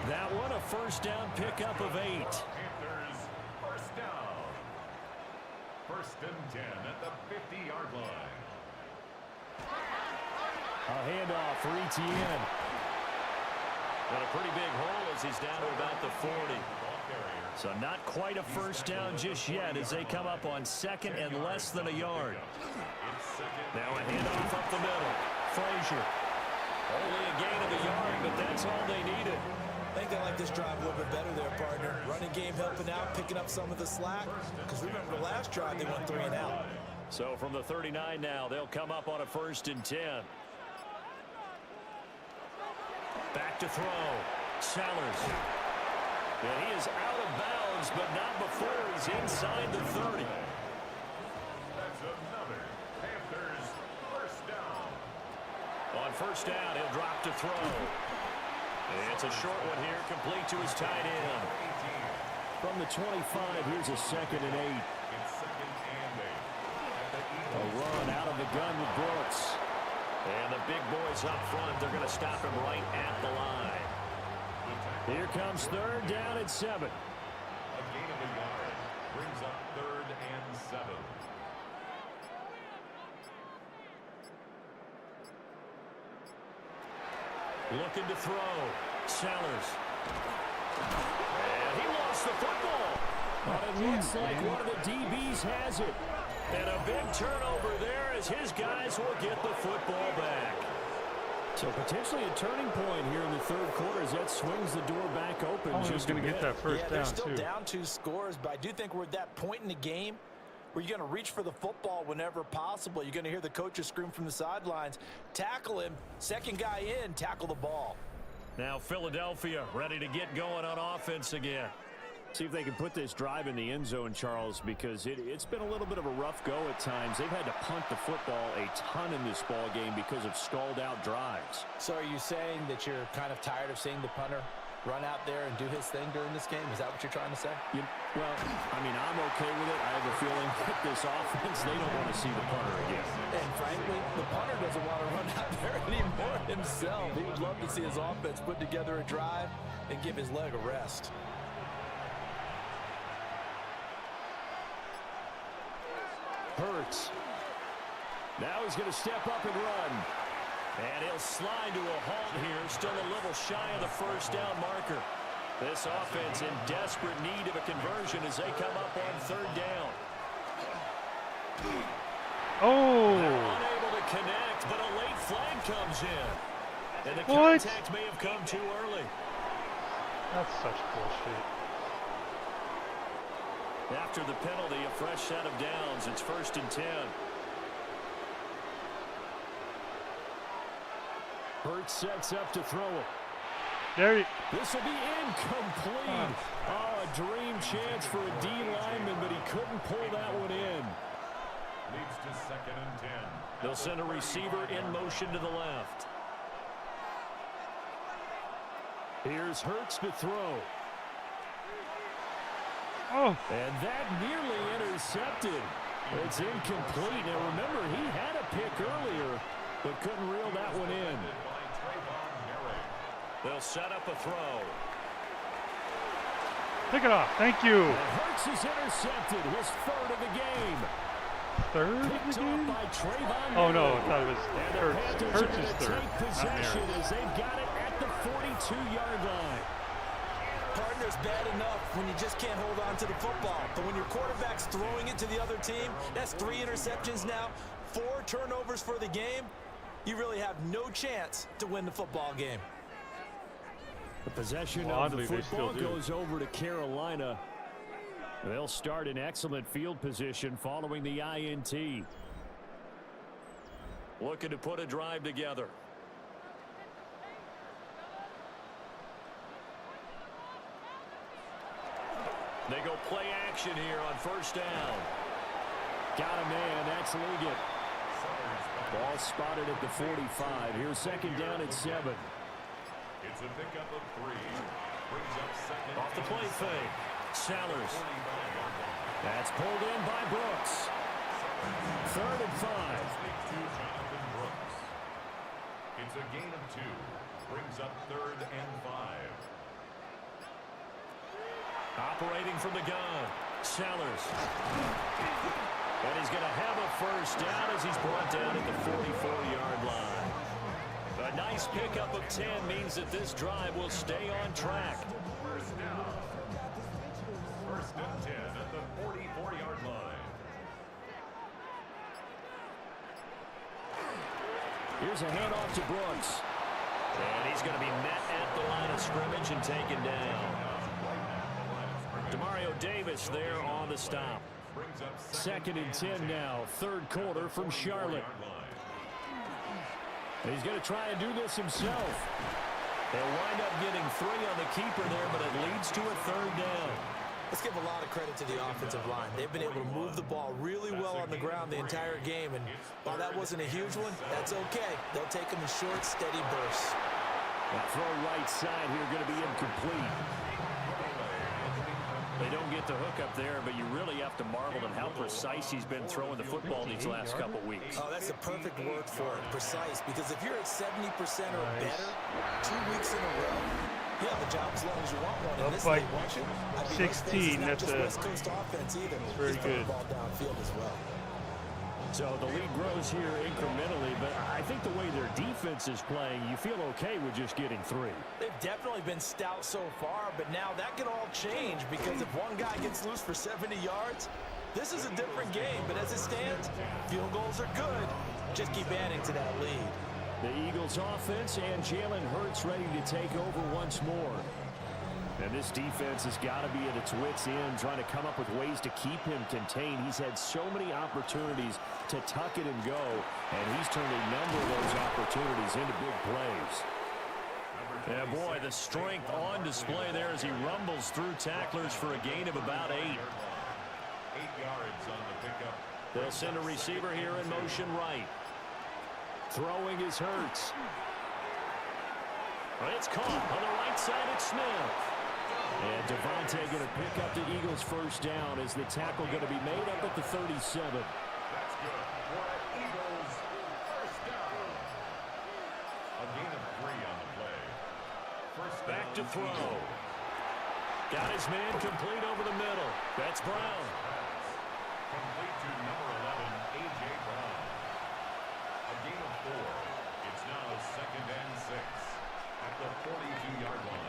That one, a 1st down pickup of 8. Panthers first down. 1st and 10 at the 50-yard line. A handoff for Etienne. Got a pretty big hole as he's down to about the 40. So not quite a 1st down just yet as they come up on 2nd and less than a yard. Now a handoff up the middle. Frazier. Only a gain of a yard, but that's all they needed. I think they like this drive a little bit better there, partner. Running game helping out, picking up some of the slack. Because remember the last drive, they went 3 and out. So from the 39 now, they'll come up on a 1st and 10. Back to throw. Sellers. And he is out of bounds, but not before he's inside the 30. That's another Panthers first down. On 1st down, he'll drop to throw. It's a short one here, complete to his tight end. From the 25, here's a 2nd and 8. It's 2nd and 8. A run out of the gun with Brooks. And the big boys up front, they're going to stop him right at the line. Here comes 3rd down at 7. A gain of a yard brings up 3rd and 7. Looking to throw. Sellers. And he lost the football. But it looks like one of the DBs has it. And a big turnover there as his guys will get the football back. So potentially a turning point here in the 3rd quarter as that swings the door back open. Who's going to get that 1st down, they're still too. down 2 scores, but I do think we're at that point in the game where you're going to reach for the football whenever possible. You're going to hear the coaches scream from the sidelines, tackle him, 2nd guy in, tackle the ball. Now Philadelphia ready to get going on offense again. See if they can put this drive in the end zone, Charles, because it's been a little bit of a rough go at times. They've had to punt the football a ton in this ball game because of stalled out drives. So are you saying that you're kind of tired of seeing the punter run out there and do his thing during this game? Is that what you're trying to say? Well, I mean, I'm okay with it. I have a feeling that this offense, they don't want to see the punter again. And frankly, the punter doesn't want to run out there anymore himself. He would love to see his offense put together a drive and give his leg a rest. Hurts. Now he's going to step up and run. And he'll slide to a halt here. Still a little shy of the 1st down marker. This offense in desperate need of a conversion as they come up on 3rd down. Oh! They're unable to connect, but a late flag comes in. And the What? contact may have come too early. That's such bullshit. After the penalty, a fresh set of downs. It's 1st and 10. Hurts sets up to throw it. There you This will be incomplete. Oh, a dream chance for a D lineman, but he couldn't pull that one in. Leads to 2nd and 10. They'll send a receiver in motion to the left. Here's Hurts to throw. Oh. And that nearly intercepted. It's incomplete. Now remember, he had a pick earlier, but couldn't reel that one in. They'll set up a throw. Pick it off. Thank you. And Hurts is intercepted. His 3rd of the game. 3rd of Picked the off game? by Trayvon Oh, no. I Henry. thought it was And the Hurts. Panthers Hurts are is going to 3rd. take Not possession Mary. as they've got it at the 42-yard line. Partner's bad enough when you just can't hold on to the football. But when your quarterback's throwing it to the other team, that's 3 interceptions now, 4 turnovers for the game. You really have no chance to win the football game. The possession Well, of the oddly, they still football do. goes over to Carolina. They'll start in excellent field position following the INT. Looking to put a drive together. They go play action here on 1st down. Got a man. That's Liggett. Ball spotted at the 45. Here's 2nd down at 7. It's a pickup of 3. Brings up 2nd. Off the play fake. Sellers. That's pulled in by Brooks. 3rd and 5. To Jonathan Brooks. It's a gain of 2. Brings up 3rd and 5. Operating from the gun. Sellers. And he's going to have a 1st down as he's brought down at the 44-yard line. A nice pickup of 10 means that this drive will stay on track. 1st down. 1st and 10 at the 44-yard line. Here's a handoff to Brooks. And he's going to be met at the line of scrimmage and taken down. Demario Davis there on the stop. 2nd and 10 now. 3rd quarter from Charlotte. He's going to try and do this himself. They'll wind up getting 3 on the keeper there, but it leads to a 3rd down. Let's give a lot of credit to the offensive line. They've been able to move the ball really well on the ground the entire game, and while that wasn't a huge one, that's okay. They'll take them in short, steady bursts. That throw right side here going to be incomplete. They don't get the hook up there, but you really have to marvel at how precise he's been throwing the football these last couple weeks. Oh, that's the perfect word for it, precise, because if you're at 70% or better 2 weeks in a row, you have a job as long as you want one. Up This by league, won't you? I mean, 16, not that's just a West Coast offense either. very He's putting good. the ball downfield as well. So the lead grows here incrementally, but I think the way their defense is playing, you feel okay with just getting 3. They've definitely been stout so far, but now that can all change because if one guy gets loose for 70 yards, this is a different game. But as it stands, field goals are good. Just keep adding to that lead. The Eagles offense and Jalen Hurts ready to take over once more. And this defense has got to be at its wits' end, trying to come up with ways to keep him contained. He's had so many opportunities to tuck it and go, and he's turned a number of those opportunities into big plays. Yeah, boy, the strength on display there as he rumbles through tacklers for a gain of about 8. 8 yards on the pickup. They'll send a receiver here in motion right. Throwing is Hurts. It's caught on the right side at Smith. And Devontae going to pick up the Eagles' 1st down as the tackle going to be made up at the 37. That's good for Eagles 1st down. A gain of 3 on the play. 1st down. Back to throw. Got his man complete over the middle. That's Brown. Complete to number 11, A.J. Brown. A gain of 4. It's now 2nd and 6 at the 42-yard line.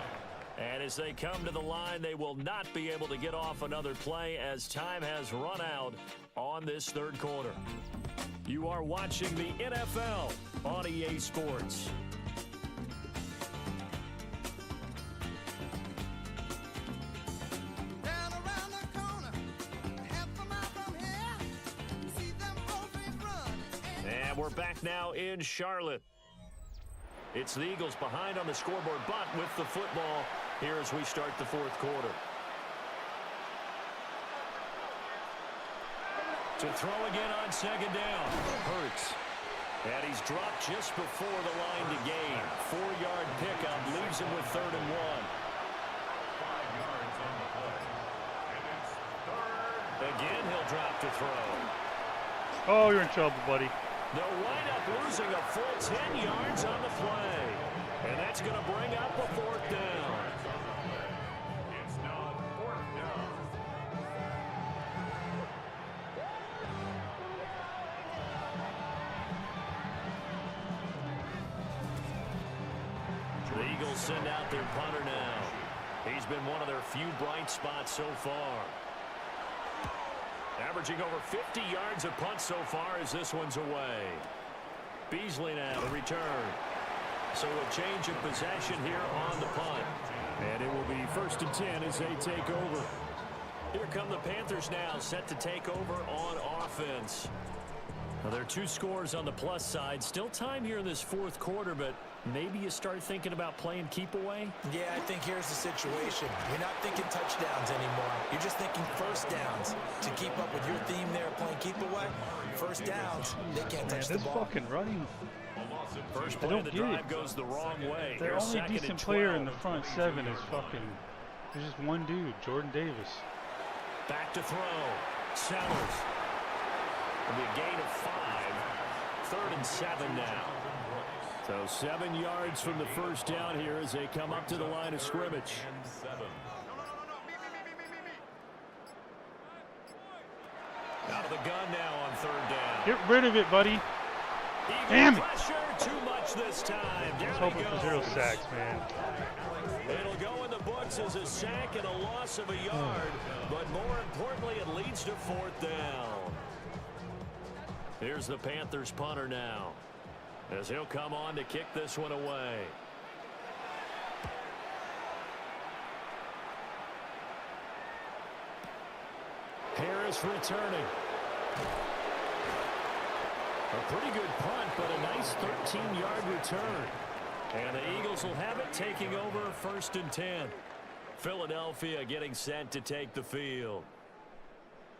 And as they come to the line, they will not be able to get off another play as time has run out on this 3rd quarter. You are watching the NFL on EA Sports. now in Charlotte. It's the Eagles behind on the scoreboard, but with the football here as we start the fourth quarter. To throw again on second down. Hurts. And he's dropped just before the line to gain. 4-yard pickup leaves him with 3rd and 1. 5 yards on the play. And it's 3rd. Again, he'll drop to throw. Oh, you're in trouble, buddy. They'll wind up losing a full 10 yards on the play. And that's going to bring up a 4th down. It's now 4th down. The Eagles send out their punter now. He's been one of their few bright spots so far. Averaging over 50 yards a punt so far as this one's away. Beasley now to return. So a change of possession here on the punt. And it will be 1st and 10 as they take over. Here come the Panthers now, set to take over on offense. Now, there are 2 scores on the plus side. Still time here in this fourth quarter, but maybe you start thinking about playing keep away? Yeah, I think here's the situation. You're not thinking touchdowns anymore. You're just thinking first downs. To keep up with your theme there, playing keep away, first downs, they can't touch the This ball. fucking running. First play of the drive goes the wrong way. Their Here's only 2nd decent and player in 12. the front 7 is fucking. There's just one dude, Jordan Davis. Back to throw. Sellers. It'll be a gain of 5. 3rd and 7 now. So 7 yards from the first down here as they come up to the line of scrimmage. And 7. Out of the gun now on 3rd down. Get rid of it, buddy. Eagle Damn it. pressure, too much this time. I was Down hoping he for 0 goes. sacks, man. It'll go in the books as a sack and a loss of a yard, but more importantly, it leads to 4th down. Here's the Panthers punter now, as he'll come on to kick this one away. Harris returning. A pretty good punt, but a nice 13-yard return. And the Eagles will have it, taking over 1st and 10. Philadelphia getting set to take the field.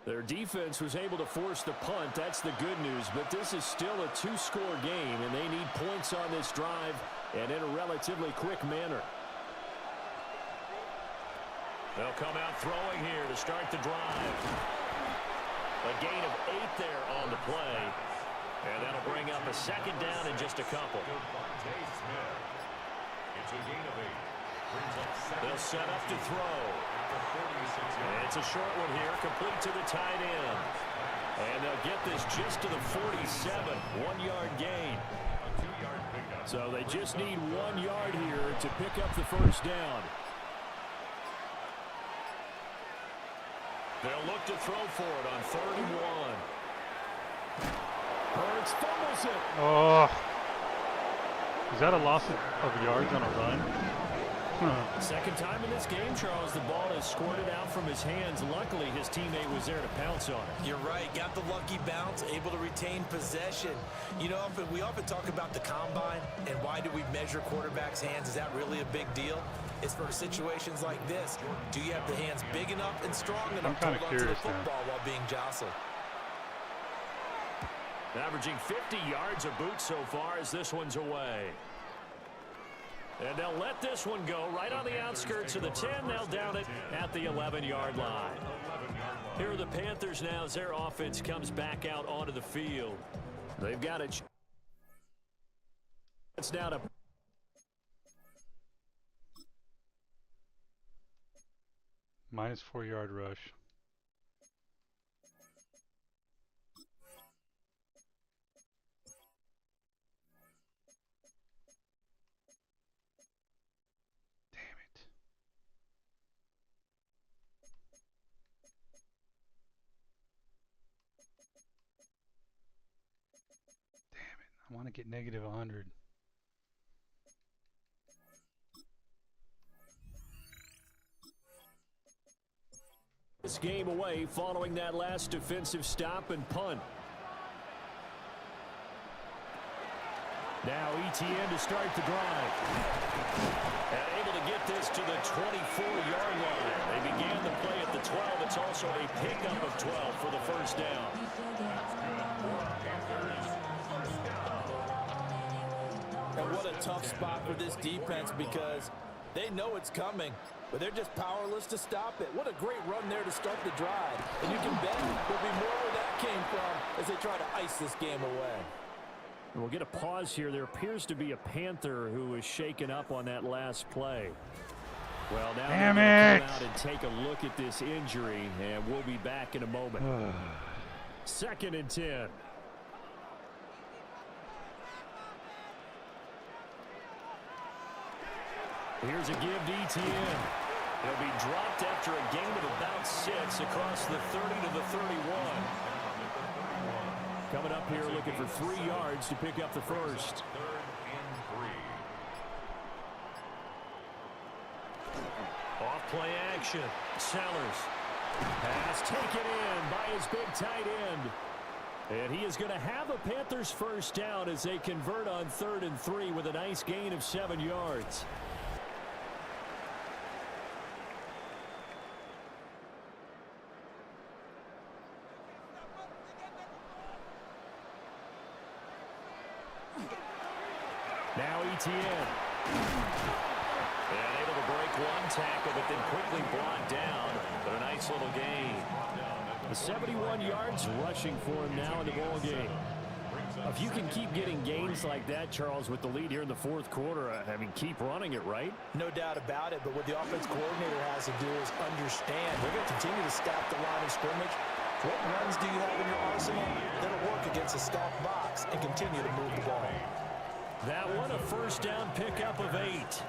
Their defense was able to force the punt. That's the good news. But this is still a 2-score game, and they need points on this drive and in a relatively quick manner. They'll come out throwing here to start the drive. A gain of 8 there on the play. And that'll bring up a 2nd down in just a couple. It's a gain of 8. Brings up 2nd. They'll set up to throw. And it's a short one here, complete to the tight end. And they'll get this just to the 47, 1-yard gain. A 2-yard pickup. So they just need 1 yard here to pick up the first down. They'll look to throw for it on 3rd and 1. Hurts fumbles it. Oh. Is that a loss of yards on a run? Second time in this game, Charles, the ball is squirted out from his hands. Luckily, his teammate was there to pounce on it. You're right. Got the lucky bounce, able to retain possession. You know, we often talk about the combine and why do we measure quarterbacks' hands. Is that really a big deal? It's for situations like this. Do you have the hands big enough and strong enough to hold on to the football while being jostled? Averaging 50 yards a boot so far as this one's away. And they'll let this one go right on the outskirts of the 10. They'll down it at the 11-yard line. Here are the Panthers now as their offense comes back out onto the field. They've got a chance now to... Minus 4-yard rush. I want to get negative 100. This game away following that last defensive stop and punt. Now ETN to start the drive. And able to get this to the 24-yard line. They began the play at the 12. It's also a pickup of 12 for the first down. And what a tough spot for this defense because they know it's coming, but they're just powerless to stop it. What a great run there to start the drive. And you can bet there'll be more where that came from as they try to ice this game away. We'll get a pause here. There appears to be a Panther who was shaken up on that last play. Well, now Damn they're it. going to come out and take a look at this injury, and we'll be back in a moment. 2nd and 10. Here's a give to ETN. He'll be dropped after a gain of about 6 across the 30 to the 31. Coming up here looking for 3 yards to pick up the first. Off play action. Sellers. Pass taken in by his big tight end. And he is going to have a Panthers first down as they convert on 3rd and 3 with a nice gain of 7 yards. Now ETN. And able to break one tackle, but then quickly brought down. But a nice little gain. The 71 yards rushing for him now in the ball game. If you can keep getting gains like that, Charles, with the lead here in the 4th quarter, I mean, keep running it, right? No doubt about it, but what the offense coordinator has to do is understand they're going to continue to stack the line of scrimmage. What runs do you have in your arsenal that'll work against a stacked box and continue to move the ball? That one a first down pickup of 8.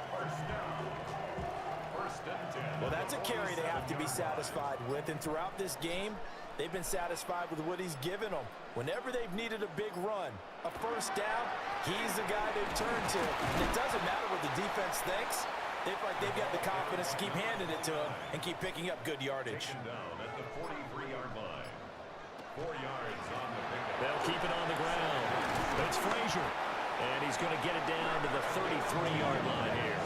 Well, that's a carry they have to be satisfied with, and throughout this game, they've been satisfied with what he's given them. Whenever they've needed a big run, a first down, he's the guy they've turned to. And it doesn't matter what the defense thinks. They feel like they've got the confidence to keep handing it to him and keep picking up good yardage. Down at the 43-yard line. 4 yards on the pickup. They'll keep it on the ground. It's Frazier. And he's going to get it down to the 33-yard line here.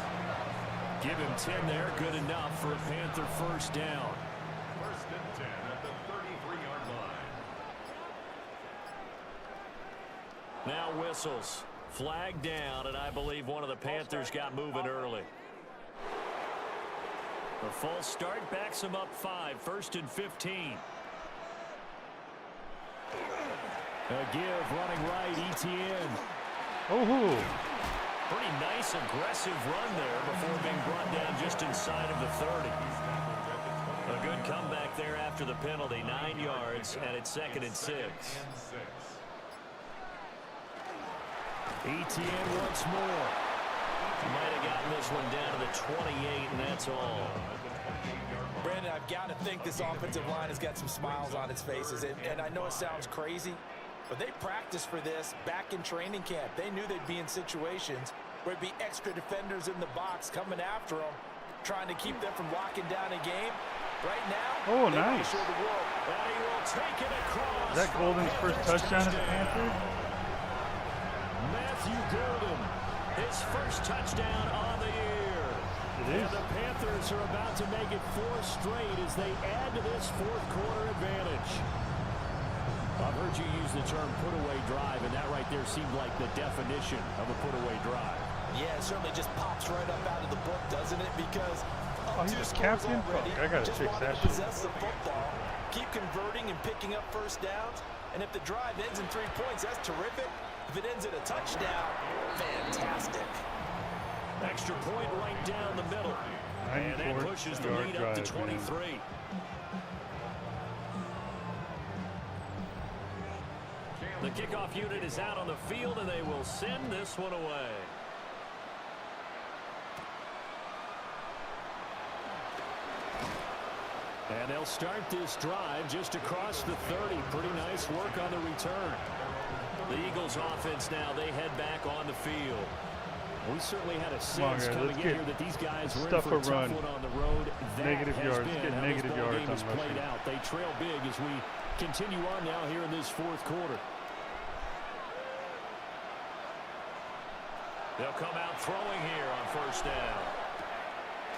Give him 10 there. Good enough for a Panther first down. 1st and 10 at the 33-yard line. Now whistles. Flag down, and I believe one of the Panthers got moving early. The false start backs him up 5. 1st and 15. A give running right, ETN. Oh, Pretty nice, aggressive run there before being brought down just inside of the 30. A good comeback there after the penalty. 9 yards, and it's 2nd and 6. ETN once more. Might have gotten this one down to the 28, and that's all. Brandon, I've got to think this offensive line has got some smiles on its faces. And I know it sounds crazy, but they practiced for this back in training camp. They knew they'd be in situations where it'd be extra defenders in the box coming after them, trying to keep them from locking down a game. Right now, oh, they nice. show the world. And he will take it across. Is that Golden's first touchdown as a Panther? Matthew Golden, his first touchdown on the year. It is. And the Panthers are about to make it 4 straight as they add to this 4th quarter advantage. I've heard you use the term put-away drive, and that right there seemed like the definition of a put-away drive. Yeah, it certainly just pops right up out of the book, doesn't it? Because he's a captain? Fuck, I gotta just fix want that to shit. possess the football, keep converting and picking up first downs, and if the drive ends in 3 points, that's terrific. If it ends in a touchdown, fantastic. Extra point right down the middle. And that pushes the lead up to 23. The kickoff unit is out on the field, and they will send this one away. And they'll start this drive just across the 30. Pretty nice work on the return. The Eagles offense now, they head back on the field. We certainly had a sense coming in here that these guys were in for a tough one on the road. Negative yards. Get negative yards on rushing. Played out. They trail big as we continue on now here in this 4th quarter. They'll come out throwing here on first down.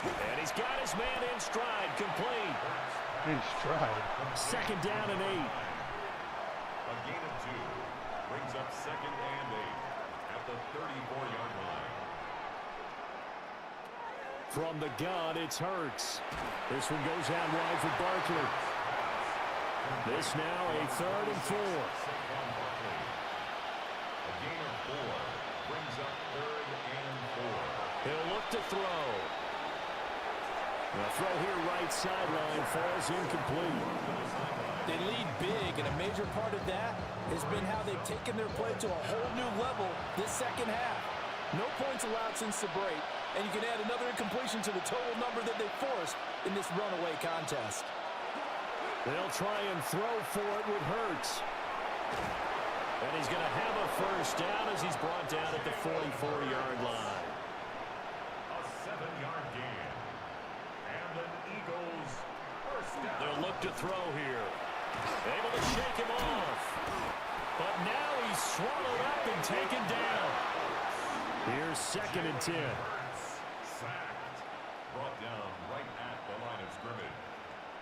And he's got his man in stride, complete. In stride. Second down and 8. A gain of 2 brings up second and 8 at the 34-yard line. From the gun, it's Hurts. This one goes out wide for Barkley. This now a 3rd and 4. A gain of 4 brings up 3rd and 4. He'll look to throw. The throw here right sideline falls incomplete. They lead big, and a major part of that has been how they've taken their play to a whole new level this second half. No points allowed since the break, and you can add another incompletion to the total number that they forced in this runaway contest. They'll try and throw for it with Hurts. And he's going to have a first down as he's brought down at the 44-yard line. A 7-yard gain. And an Eagles first down. They'll look to throw here. Able to shake him off. But now he's swallowed up and taken down. Here's 2nd and 10. Sacked. Brought down right at the line of scrimmage.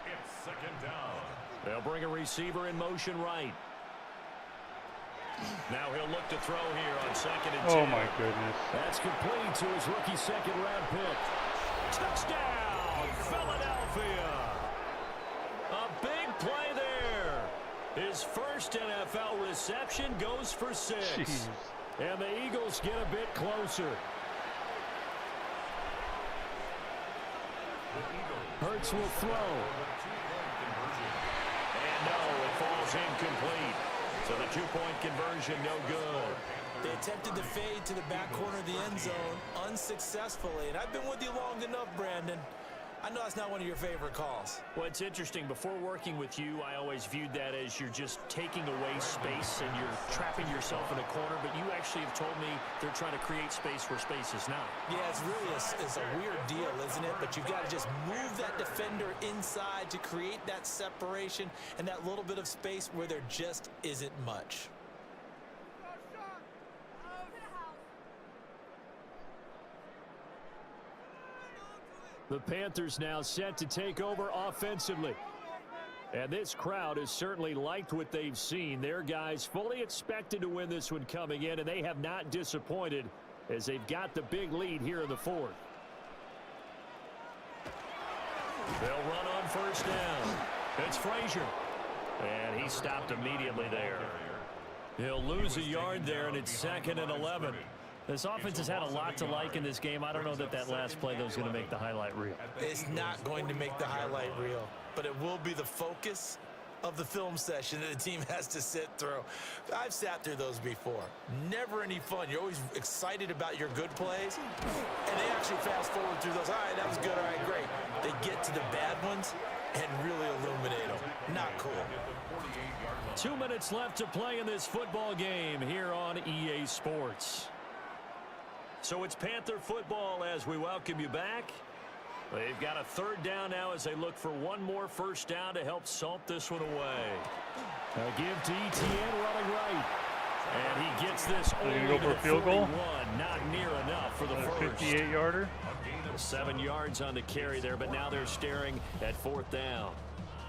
It's 2nd down. They'll bring a receiver in motion right. Now he'll look to throw here on 2nd and 10. Oh, my goodness. That's complete to his rookie second-round pick. Touchdown, Philadelphia. A big play there. His first NFL reception goes for 6. Jeez. And the Eagles get a bit closer. Hurts will throw. And no, it falls incomplete. So the 2-point conversion, no good. They attempted to fade to the back corner of the end zone unsuccessfully, and I've been with you long enough, Brandon. I know that's not one of your favorite calls. Well, it's interesting. Before working with you, I always viewed that as you're just taking away space and you're trapping yourself in a corner. But you actually have told me they're trying to create space where space is not. Yeah, it's really a weird deal, isn't it? But you've got to just move that defender inside to create that separation and that little bit of space where there just isn't much. The Panthers now set to take over offensively. And this crowd has certainly liked what they've seen. Their guys fully expected to win this one coming in, and they have not disappointed as they've got the big lead here in the 4th. They'll run on first down. It's Frazier. And he stopped immediately there. He'll lose a yard there, and it's 2nd and 11. This offense has had a lot to like in this game. I don't know that last play, though, is going to make the highlight reel. It's not going to make the highlight reel, but it will be the focus of the film session that the team has to sit through. I've sat through those before. Never any fun. You're always excited about your good plays, and they actually fast forward through those. All right, that was good. All right, great. They get to the bad ones and really illuminate them. Not cool. 2 minutes left to play in this football game here on EA Sports. So it's Panther football as we welcome you back. They've got a 3rd down now as they look for one more first down to help salt this one away. A give to Etienne running right. And he gets this only go for a field goal. Not near enough for the first. 58-yarder. 7 yards on the carry there, but now they're staring at 4th down.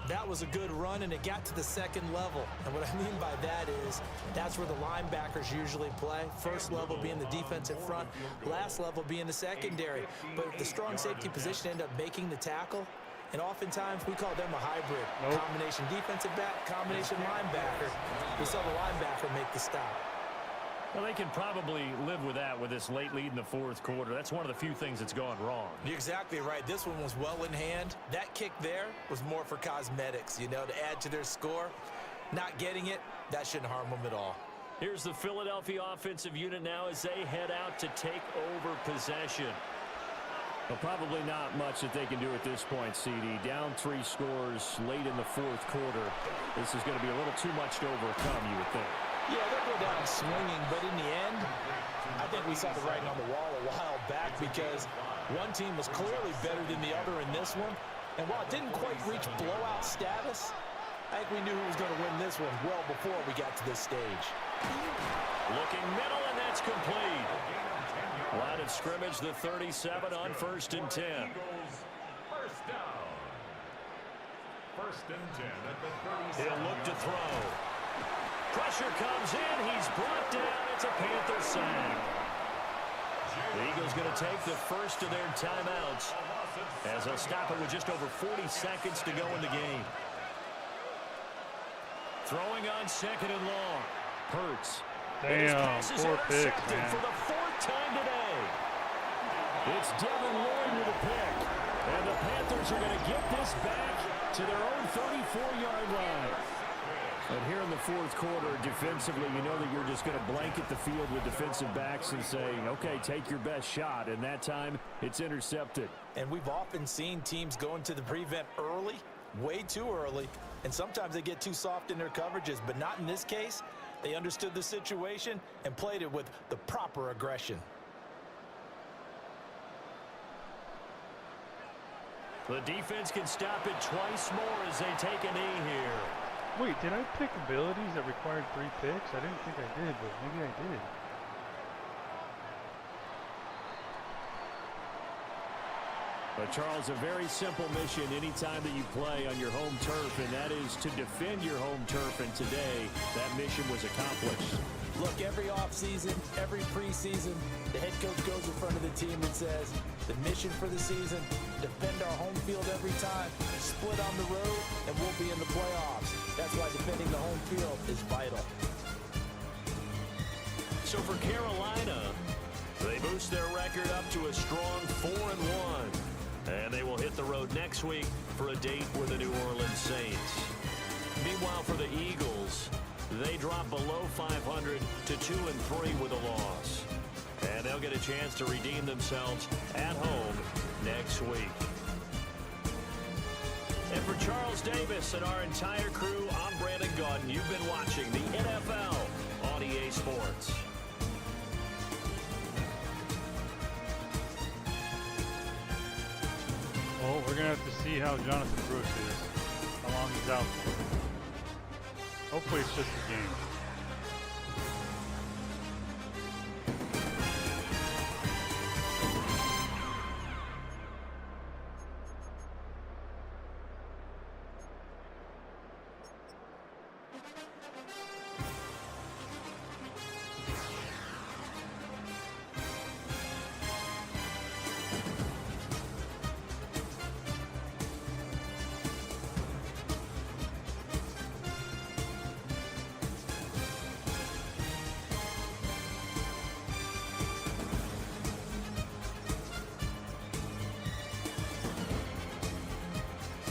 That was a good run, and it got to the 2nd level. And what I mean by that is that's where the linebackers usually play. First level being the defensive front, last level being the secondary. But the strong safety position ended up making the tackle, and oftentimes we call them a hybrid. Nope. Combination defensive back, combination linebacker. We saw the linebacker make the stop. Well, they can probably live with that with this late lead in the 4th quarter. That's one of the few things that's gone wrong. You're exactly right. This one was well in hand. That kick there was more for cosmetics, to add to their score. Not getting it, that shouldn't harm them at all. Here's the Philadelphia offensive unit now as they head out to take over possession. Well, probably not much that they can do at this point, CD. Down 3 scores late in the 4th quarter. This is going to be a little too much to overcome, you would think. Yeah, they'll go down swinging, but in the end, I think we saw the writing on the wall a while back because one team was clearly better than the other in this one. And while it didn't quite reach blowout status, I think we knew who was going to win this one well before we got to this stage. Looking middle, and that's complete. of scrimmage, the 37 on 1st and 10. Eagles, first down. 1st and 10 at the 37. He'll look to throw. Pressure comes in. He's brought down. It's a Panther sack. The Eagles going to take the first of their timeouts as they'll stop it with just over 40 seconds to go in the game. Throwing on 2nd and long. Hurts. Damn, 4 picks, man. For the 4th time today. It's Devin Lloyd with a pick. And the Panthers are going to get this back to their own 34-yard line. And here in the 4th quarter, defensively, you know that you're just going to blanket the field with defensive backs and say, okay, take your best shot. And that time, it's intercepted. And we've often seen teams go into the prevent early, way too early, and sometimes they get too soft in their coverages, but not in this case. They understood the situation and played it with the proper aggression. The defense can stop it twice more as they take a knee here. Wait, did I pick abilities that required 3 picks? I didn't think I did, but maybe I did. But, Charles, a very simple mission anytime that you play on your home turf, and that is to defend your home turf. And today, that mission was accomplished. Look, every offseason, every preseason, the head coach goes in front of the team and says, the mission for the season, defend our home field every time, split on the road, and we'll be in the playoffs. That's why defending the home field is vital. So for Carolina, they boost their record up to a strong 4-1. And they will hit the road next week for a date with the New Orleans Saints. Meanwhile, for the Eagles, they drop below 500 to 2-3 with a loss. And they'll get a chance to redeem themselves at home next week. And for Charles Davis and our entire crew, I'm Brandon Gaudin. You've been watching the NFL on EA Sports. Well, we're going to have to see how Jonathan Brooks is, how long he's out for. Hopefully it's just a game.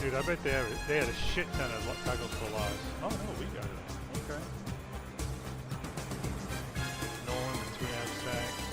Dude, I bet they had a shit ton of tackles for loss. Oh no, we got it. Okay. Nolan with 2.5 sacks.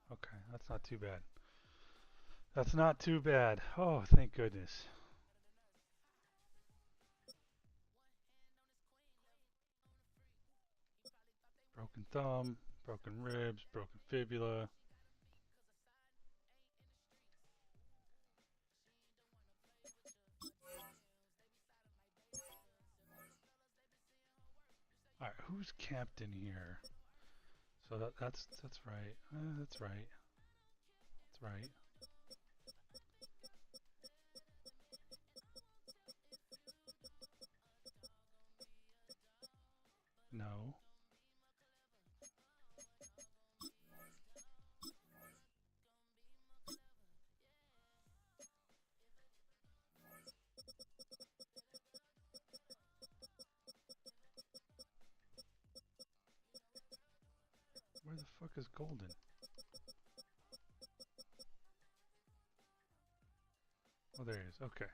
Okay, that's not too bad. That's not too bad. Oh, thank goodness. Broken thumb, broken ribs, broken fibula. All right, who's captain here? So that's right. That's right. That's right. No. Where the fuck is Golden? Oh, there he is. Okay.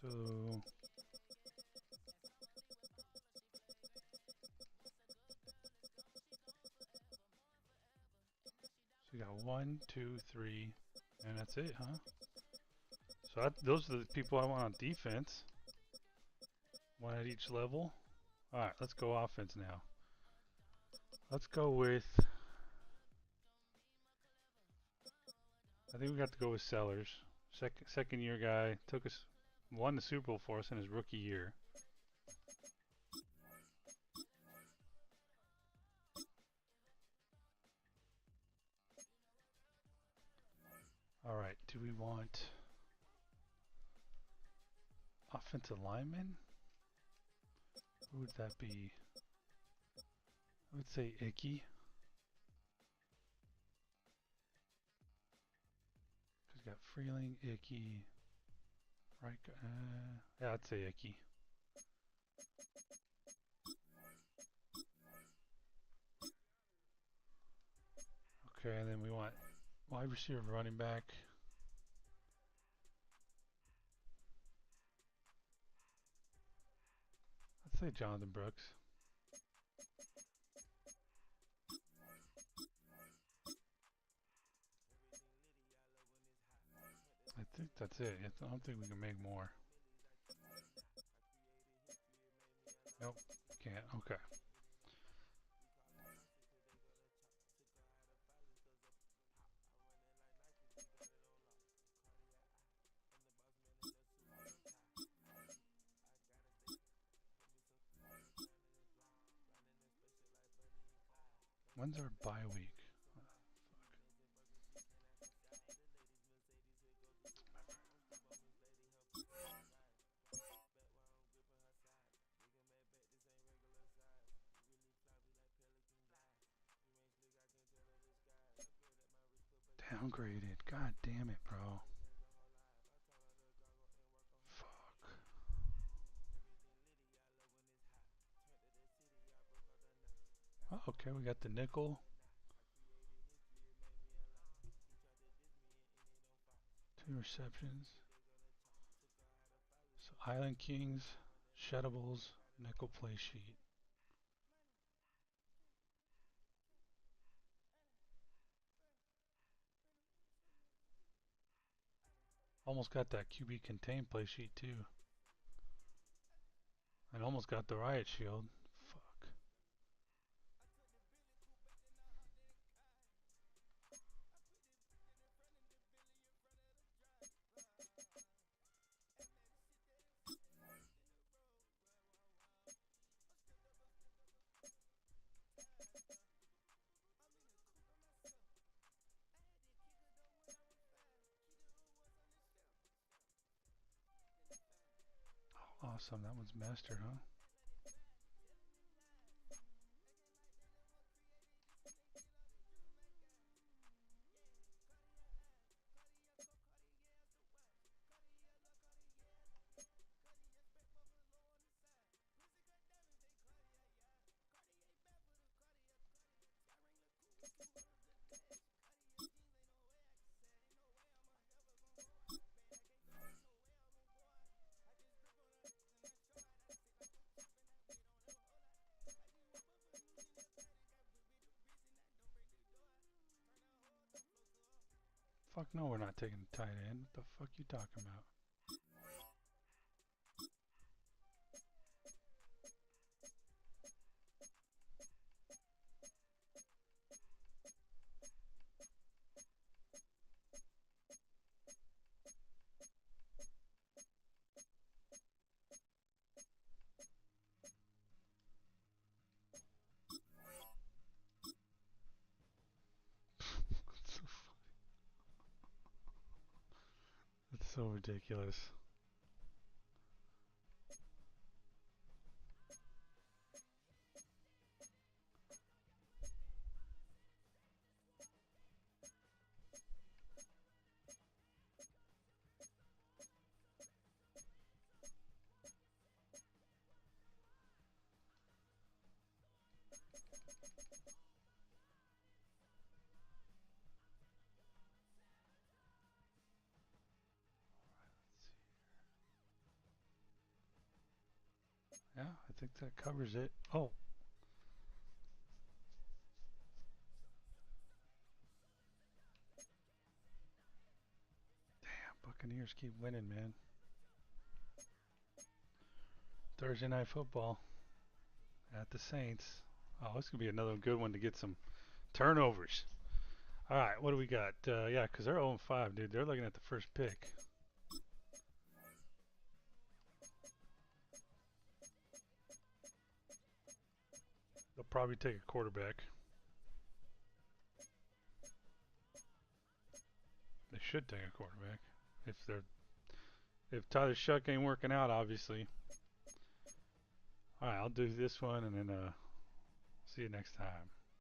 So we got 1, 2, 3, and that's it, huh? So those are the people I want on defense. One at each level. Alright, let's go offense now. Let's go with... I think we got to go with Sellers. Second year guy. Won the Super Bowl for us in his rookie year. Alright, do we want offensive lineman? Who would that be? I would say Icky. He's got Freeling, Icky, right? Yeah, I'd say Icky. Okay, and then we want wide receiver, running back. Let's say Jonathan Brooks. I think that's it. I don't think we can make more. Nope, can't. Okay. When's our bye week? Downgraded. God damn it, bro. Fuck. Oh, okay, we got the nickel. 2 receptions. So Island Kings, Sheddables, nickel play sheet. Almost got that QB contained play sheet too. And almost got the riot shield. Fuck. Oh, awesome. That one's master, huh? Fuck no, we're not taking the tight end. What the fuck you talking about? That's so ridiculous. Let's see. Yeah, I think that covers it. Oh. Damn, Buccaneers keep winning, man. Thursday Night Football at the Saints. Oh, this could be another good one to get some turnovers. All right, what do we got? Yeah, because they're 0-5, dude. They're looking at the first pick. They'll probably take a quarterback. They should take a quarterback if Tyler Shuck ain't working out, obviously. All right, I'll do this one and then see you next time.